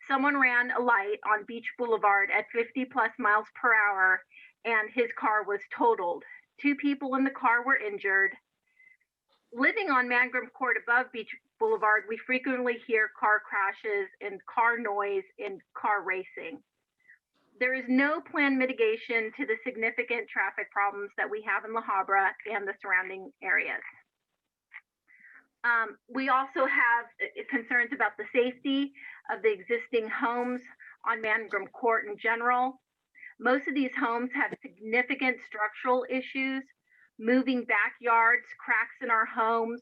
Someone ran a light on Beach Boulevard at 50+ miles per hour, and his car was totaled. 2 people in the car were injured. Living on Mangrum Court above Beach Boulevard, we frequently hear car crashes and car noise and car racing. There is no planned mitigation to the significant traffic problems that we have in La Habra and the surrounding areas. We also have concerns about the safety of the existing homes on Mangrum Court in general. Most of these homes have significant structural issues, moving backyards, cracks in our homes.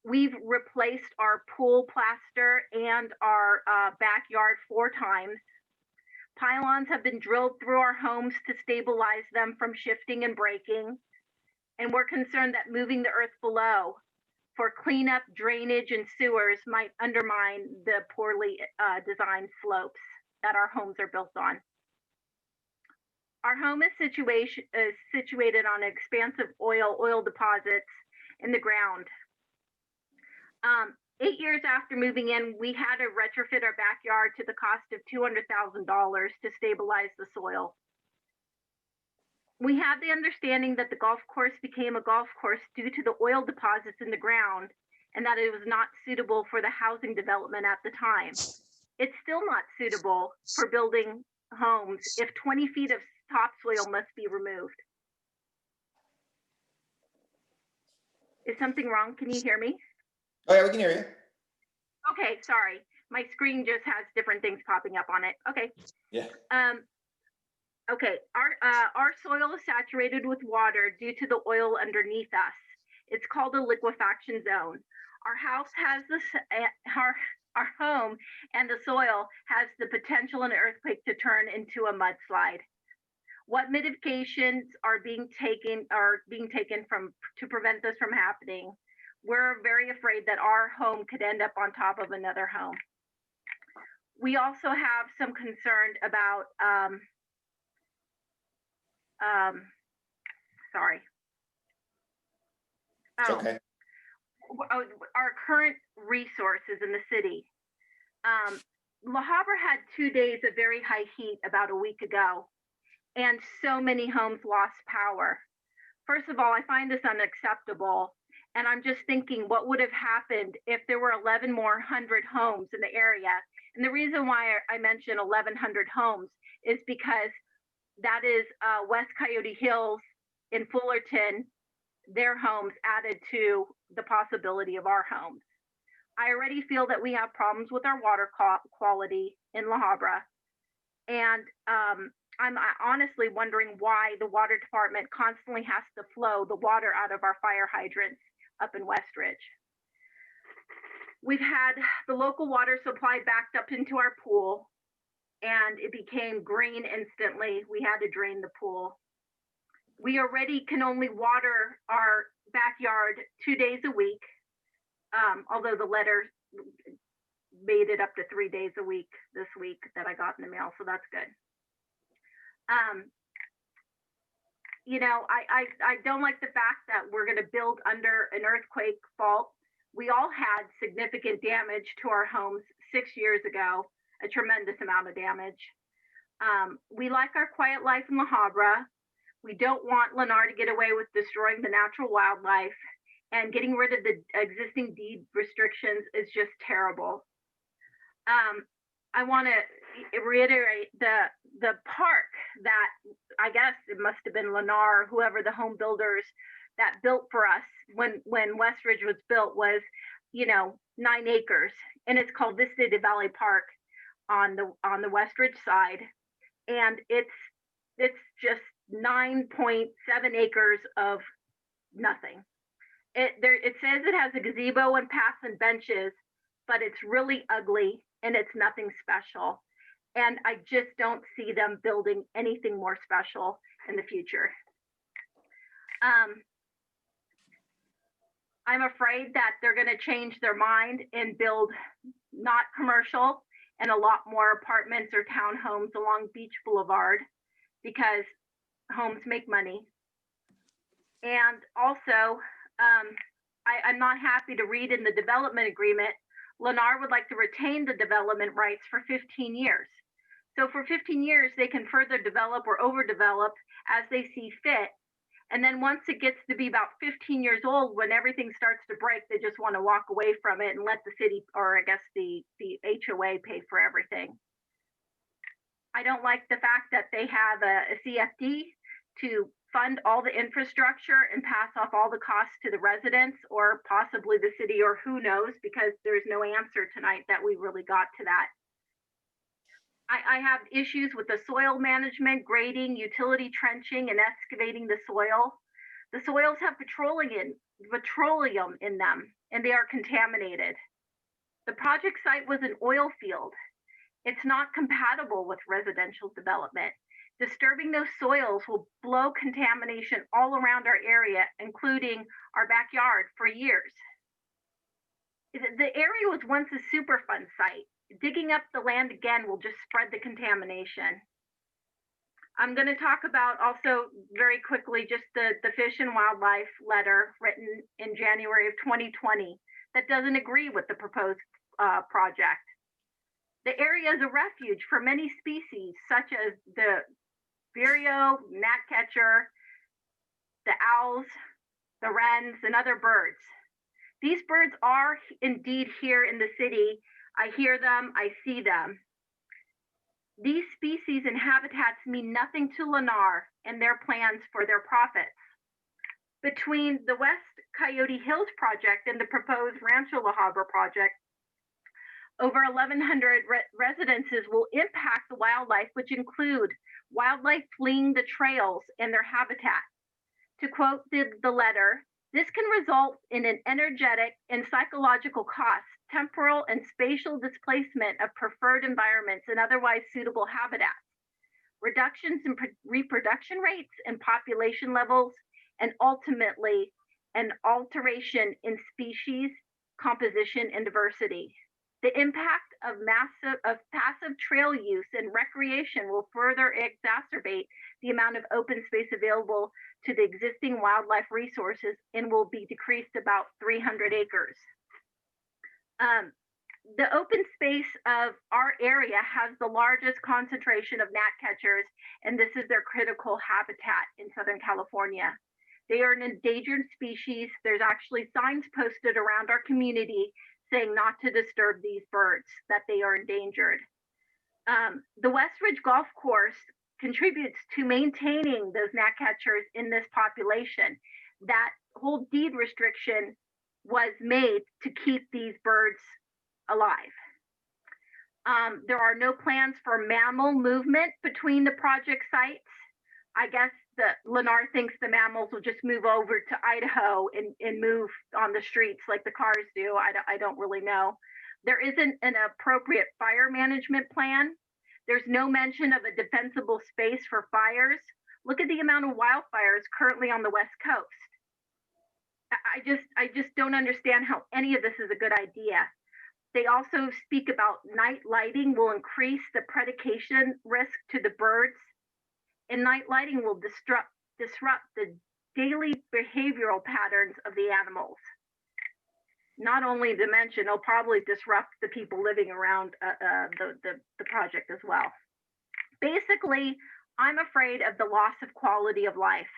We've replaced our pool plaster and our backyard 4 times. Pylons have been drilled through our homes to stabilize them from shifting and breaking. And we're concerned that moving the earth below for cleanup, drainage, and sewers might undermine the poorly designed slopes that our homes are built on. Our home is situated on expansive oil deposits in the ground. 8 years after moving in, we had to retrofit our backyard to the cost of $200,000 to stabilize the soil. We have the understanding that the golf course became a golf course due to the oil deposits in the ground and that it was not suitable for the housing development at the time. It's still not suitable for building homes if 20 feet of topsoil must be removed. Is something wrong? Can you hear me? Oh yeah, we can hear you. Okay, sorry. My screen just has different things popping up on it. Okay. Yeah. Okay, our soil is saturated with water due to the oil underneath us. It's called a liquefaction zone. Our house has this, our home and the soil has the potential in an earthquake to turn into a mudslide. What mitigations are being taken to prevent this from happening? We're very afraid that our home could end up on top of another home. We also have some concern about sorry. It's okay. Our current resources in the city. La Habra had 2 days of very high heat about a week ago, and so many homes lost power. First of all, I find this unacceptable, and I'm just thinking what would have happened if there were 1,100 more homes in the area. And the reason why I mention 1,100 homes is because that is West Coyote Hills in Fullerton, their homes added to the possibility of our homes. I already feel that we have problems with our water quality in La Habra. And I'm honestly wondering why the water department constantly has to flow the water out of our fire hydrants up in Westridge. We've had the local water supply backed up into our pool, and it became green instantly. We had to drain the pool. We already can only water our backyard 2 days a week, although the letter made it up to 3 days a week this week that I got in the mail, so that's good. You know, I don't like the fact that we're going to build under an earthquake fault. We all had significant damage to our homes 6 years ago, a tremendous amount of damage. We like our quiet life in La Habra. We don't want Lennar to get away with destroying the natural wildlife, and getting rid of the existing deed restrictions is just terrible. I want to reiterate the park that I guess it must have been Lennar, whoever the home builders that built for us when Westridge was built was, you know, 9 acres. and it's called Vista de Valley Park on the West Ridge side, and it's just 9.7 acres of nothing. It says it has a gazebo and paths and benches, but it's really ugly and it's nothing special. And I just don't see them building anything more special in the future. I'm afraid that they're going to change their mind and build not commercial and a lot more apartments or townhomes along Beach Boulevard because homes make money. And also, I'm not happy to read in the development agreement, Lennar would like to retain the development rights for 15 years. So for 15 years, they can further develop or overdevelop as they see fit. And then once it gets to be about 15 years old, when everything starts to break, they just want to walk away from it and let the city, or I guess the HOA, pay for everything. I don't like the fact that they have a CFD to fund all the infrastructure and pass off all the costs to the residents or possibly the city, or who knows, because there's no answer tonight that we really got to that. I have issues with the soil management, grading, utility trenching, and excavating the soil. The soils have petroleum in them, and they are contaminated. The project site was an oil field. It's not compatible with residential development. Disturbing those soils will blow contamination all around our area, including our backyard, for years. The area was once a Superfund site. Digging up the land again will just spread the contamination. I'm going to talk about also very quickly just the Fish and Wildlife letter written in January of 2020 that doesn't agree with the proposed project. The area is a refuge for many species, such as the vireo, gnatcatcher, the owls, the wrens, and other birds. These birds are indeed here in the city. I hear them, I see them. These species and habitats mean nothing to Lennar and their plans for their profits. Between the West Coyote Hills project and the proposed Rancho La Habra project, over 1,100 residences will impact the wildlife, which include wildlife fleeing the trails and their habitat. To quote the letter, this can result in an energetic and psychological cost, temporal and spatial displacement of preferred environments and otherwise suitable habitats, reductions in reproduction rates and population levels, and ultimately an alteration in species composition and diversity. The impact of passive trail use and recreation will further exacerbate the amount of open space available to the existing wildlife resources and will be decreased about 300 acres. The open space of our area has the largest concentration of gnatcatchers, and this is their critical habitat in Southern California. They are an endangered species. There's actually signs posted around our community saying not to disturb these birds, that they are endangered. The West Ridge Golf Course contributes to maintaining those gnatcatchers in this population. That whole deed restriction was made to keep these birds alive. There are no plans for mammal movement between the project sites. I guess Lennar thinks the mammals will just move over to Idaho and move on the streets like the cars do. I don't really know. There isn't an appropriate fire management plan. There's no mention of a defensible space for fires. Look at the amount of wildfires currently on the West Coast. I just don't understand how any of this is a good idea. They also speak about night lighting will increase the predation risk to the birds, and night lighting will disrupt the daily behavioral patterns of the animals. Not only to mention, it'll probably disrupt the people living around the project as well. Basically, I'm afraid of the loss of quality of life.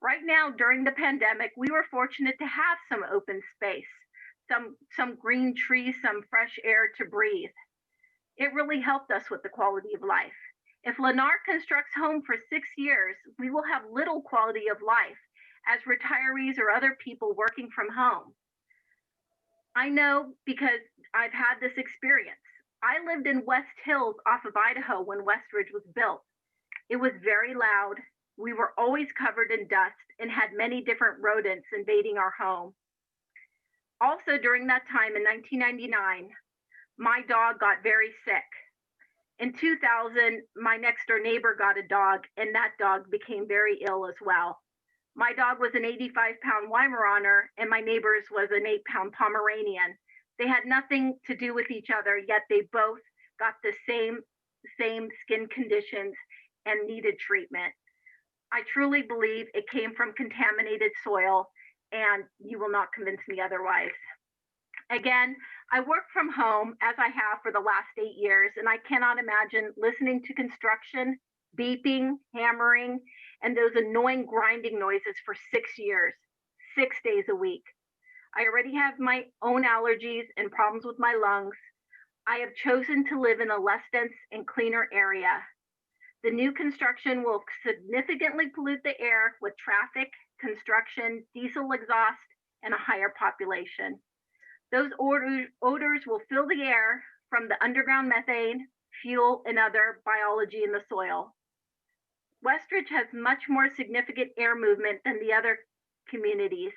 Right now, during the pandemic, we were fortunate to have some open space, some green trees, some fresh air to breathe. It really helped us with the quality of life. If Lennar constructs home for 6 years, we will have little quality of life as retirees or other people working from home. I know because I've had this experience. I lived in West Hills off of Idaho when Westridge was built. It was very loud. We were always covered in dust and had many different rodents invading our home. Also during that time in 1999, my dog got very sick. In 2000, my next door neighbor got a dog and that dog became very ill as well. My dog was an 85-pound Weimaraner and my neighbor's was an 8-pound Pomeranian. They had nothing to do with each other, yet they both got the same skin conditions and needed treatment. I truly believe it came from contaminated soil, and you will not convince me otherwise. Again, I work from home as I have for the last 8 years, and I cannot imagine listening to construction, beeping, hammering, and those annoying grinding noises for 6 years, 6 days a week. I already have my own allergies and problems with my lungs. I have chosen to live in a less dense and cleaner area. The new construction will significantly pollute the air with traffic, construction, diesel exhaust, and a higher population. Those odors will fill the air from the underground methane, fuel, and other biology in the soil. Westridge has much more significant air movement than the other communities.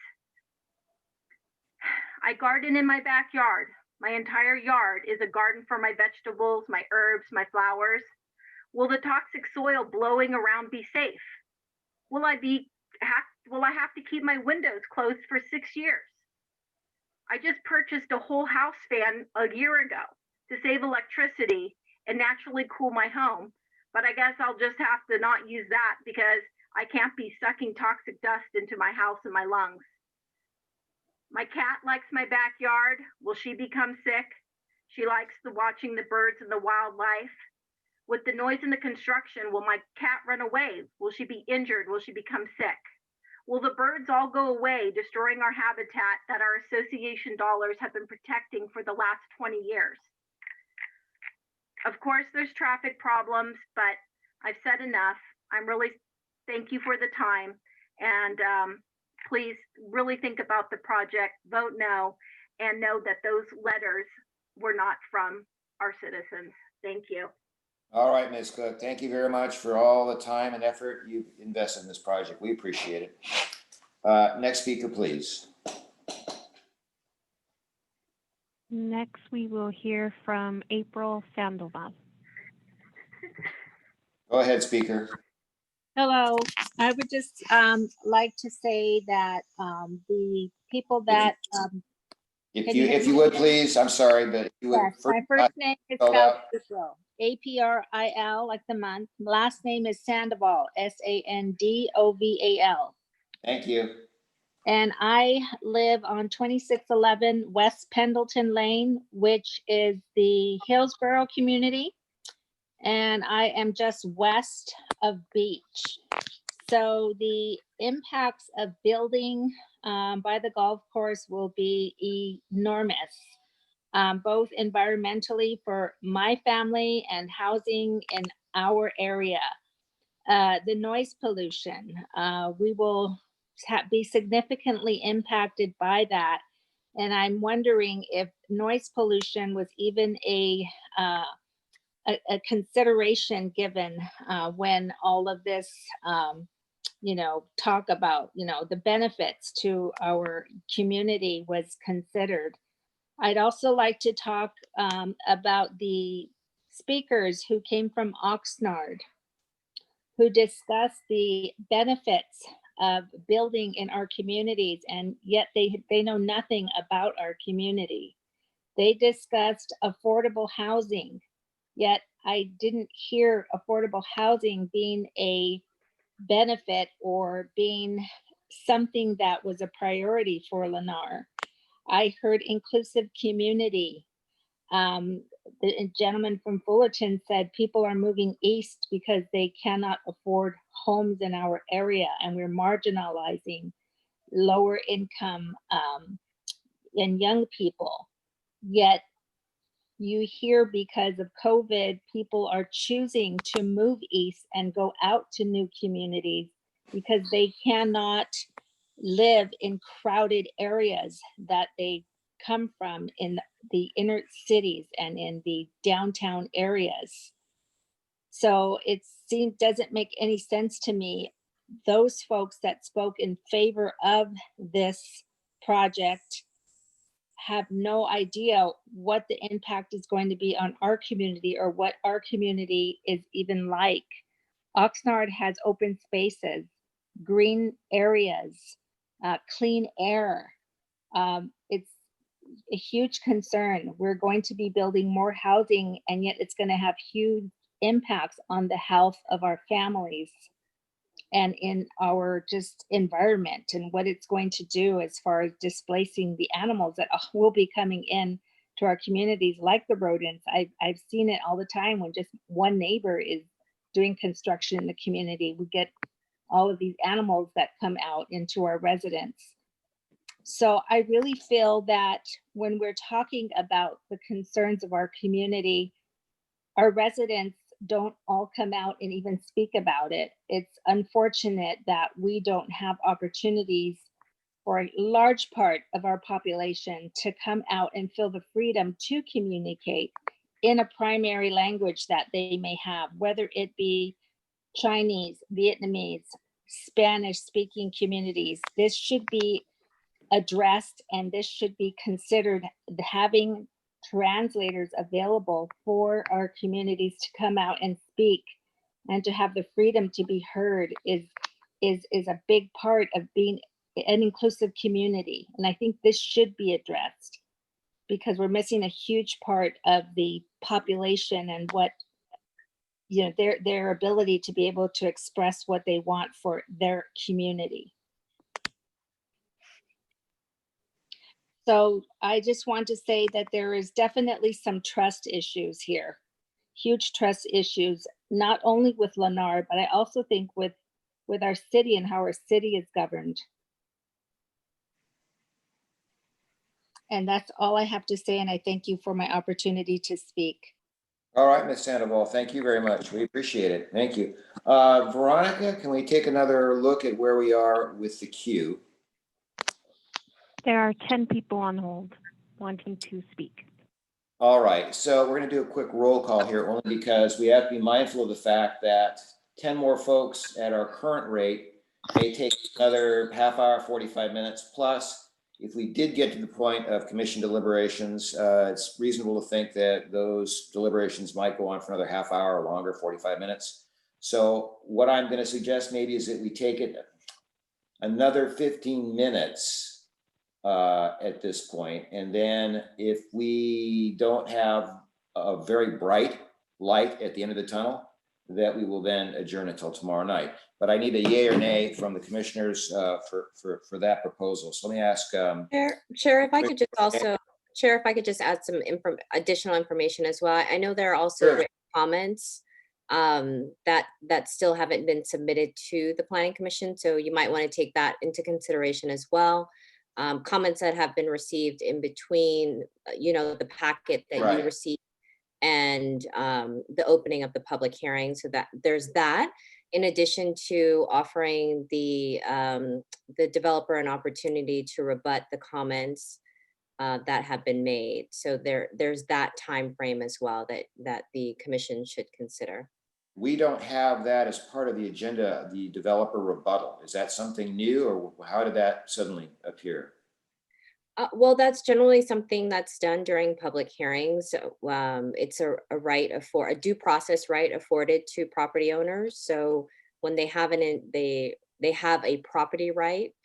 I garden in my backyard. My entire yard is a garden for my vegetables, my herbs, my flowers. Will the toxic soil blowing around be safe? Will I have to keep my windows closed for 6 years? I just purchased a whole house fan a year ago to save electricity and naturally cool my home. But I guess I'll just have to not use that because I can't be sucking toxic dust into my house and my lungs. My cat likes my backyard. Will she become sick? She likes watching the birds and the wildlife. With the noise and the construction, will my cat run away? Will she be injured? Will she become sick? Will the birds all go away, destroying our habitat that our association dollars have been protecting for the last 20 years? Of course, there's traffic problems, but I've said enough. Thank you for the time. And please really think about the project, vote no, and know that those letters were not from our citizens. Thank you. All right, Ms. Cook, thank you very much for all the time and effort you invest in this project. We appreciate it. Next speaker, please. Next, we will hear from April Sandoval. Go ahead, speaker. Hello, I would just like to say that the people that If you would please, I'm sorry, but if you would. yes, my first name is spelled April, April, like the month. Last name is Sandoval, Sandoval. Thank you. And I live on 2611 West Pendleton Lane, which is the Hillsborough community. And I am just west of Beach. So the impacts of building by the golf course will be enormous, both environmentally for my family and housing in our area. The noise pollution, we will be significantly impacted by that. And I'm wondering if noise pollution was even a consideration given when all of this, talk about, the benefits to our community was considered. I'd also like to talk about the speakers who came from Oxnard, who discussed the benefits of building in our communities, and yet they know nothing about our community. They discussed affordable housing, yet I didn't hear affordable housing being a benefit or being something that was a priority for Lennar. I heard inclusive community. The gentleman from Fullerton said people are moving east because they cannot afford homes in our area, and we're marginalizing lower income and young people. Yet you hear because of COVID, people are choosing to move east and go out to new communities because they cannot live in crowded areas that they come from in the inner cities and in the downtown areas. So doesn't make any sense to me. Those folks that spoke in favor of this project have no idea what the impact is going to be on our community or what our community is even like. Oxnard has open spaces, green areas, clean air. It's a huge concern. We're going to be building more housing, and yet it's going to have huge impacts on the health of our families and in our just environment, and what it's going to do as far as displacing the animals that will be coming in to our communities, like the rodents. I've seen it all the time when just one neighbor is doing construction in the community. We get all of these animals that come out into our residents. So I really feel that when we're talking about the concerns of our community, our residents don't all come out and even speak about it. It's unfortunate that we don't have opportunities for a large part of our population to come out and feel the freedom to communicate in a primary language that they may have, whether it be Chinese, Vietnamese, Spanish speaking communities. This should be addressed, and this should be considered. Having translators available for our communities to come out and speak and to have the freedom to be heard is a big part of being an inclusive community. And I think this should be addressed, because we're missing a huge part of the population and what, you know, their ability to be able to express what they want for their community. So I just want to say that there is definitely some trust issues here, huge trust issues, not only with Lennar, but I also think with our city and how our city is governed. And that's all I have to say, and I thank you for my opportunity to speak. All right, Ms. Sandoval, thank you very much. We appreciate it. Thank you. Veronica, can we take another look at where we are with the queue? There are 10 people on hold wanting to speak. All right, so we're going to do a quick roll call here, only because we have to be mindful of the fact that 10 more folks at our current rate may take another half hour, 45 minutes. Plus, if we did get to the point of commission deliberations, it's reasonable to think that those deliberations might go on for another half hour or longer, 45 minutes. So what I'm going to suggest maybe is that we take it another 15 minutes at this point. And then if we don't have a very bright light at the end of the tunnel, that we will then adjourn until tomorrow night. But I need a yay or nay from the commissioners for that proposal. So let me ask. Chair, if I could just also, Chair, if I could just add some additional information as well. I know there are also Sure. written comments that still haven't been submitted to the Planning Commission. So you might want to take that into consideration as well. Comments that have been received in between, you know, the packet that Right. you received and the opening of the public hearing. So that there's that, in addition to offering the developer an opportunity to rebut the comments that have been made. So there's that time frame as well that the commission should consider. We don't have that as part of the agenda, the developer rebuttal. Is that something new, or how did that suddenly appear? Well, that's generally something that's done during public hearings. It's a right a due process right afforded to property owners. So when they have they have a property right,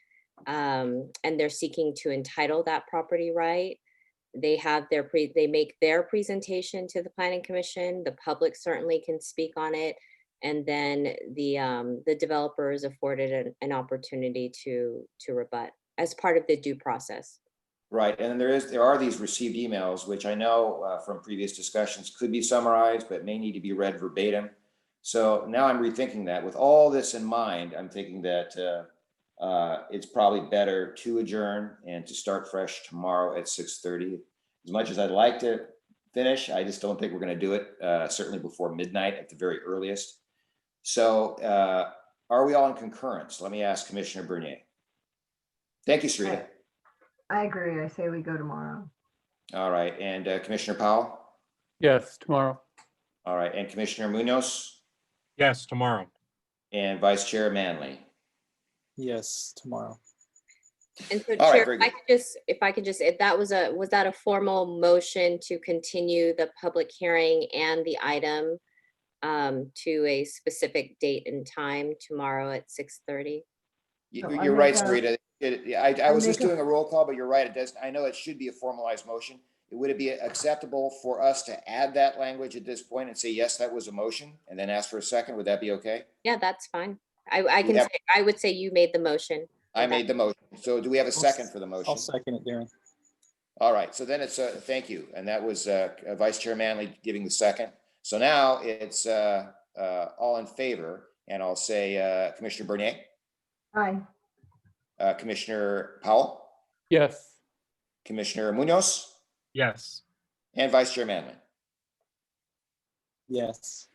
and they're seeking to entitle that property right, they have they make their presentation to the Planning Commission. The public certainly can speak on it, and then the developer is afforded an opportunity to rebut as part of the due process. Right, and there are these received emails, which I know from previous discussions could be summarized, but may need to be read verbatim. So now I'm rethinking that. With all this in mind, I'm thinking that it's probably better to adjourn and to start fresh tomorrow at 6:30. As much as I'd like to finish, I just don't think we're going to do it, certainly before midnight at the very earliest. So are we all in concurrence? Let me ask Commissioner Bernier. Thank you, Sarita. I agree. I say we go tomorrow. All right, and Commissioner Powell? Yes, tomorrow. All right, and Commissioner Munoz? Yes, tomorrow. And Vice Chair Manley? Yes, tomorrow. And so All right, Chair, very if I could just, if that was that a formal motion to continue the public hearing and the item to a specific date and time tomorrow at 6:30? You're right, Sarita. I was just make a- doing a roll call, but you're right. It does. I know it should be a formalized motion. Would it be acceptable for us to add that language at this point and say, yes, that was a motion, and then ask for a second? Would that be okay? Yeah, that's fine. I would say you made the motion. I made the motion. So do we have a second for the motion? I'll second it, Darren. All right. So then it's thank you. And that was Vice Chair Manley giving the second. So now it's all in favor. And I'll say Commissioner Bernier, Aye. Commissioner Powell, Yes. Commissioner Munoz, Yes. and Vice Chair Manley. Yes.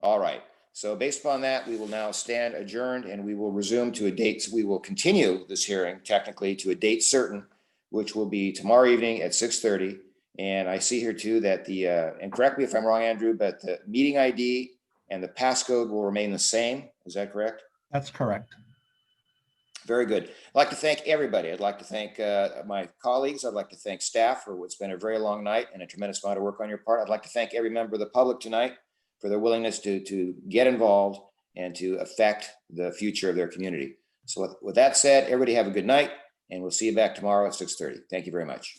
All right. So based upon that, we will now stand adjourned and we will resume to a date. We will continue this hearing technically to a date certain, which will be tomorrow evening at 6:30. And I see here too that and correct me if I'm wrong, Andrew, but the meeting ID and the passcode will remain the same. Is that correct? That's correct. Very good. I'd like to thank everybody. I'd like to thank my colleagues. I'd like to thank staff for what's been a very long night and a tremendous amount of work on your part. I'd like to thank every member of the public tonight for their willingness to get involved and to affect the future of their community. So with that said, everybody have a good night, and we'll see you back tomorrow at 6:30. Thank you very much.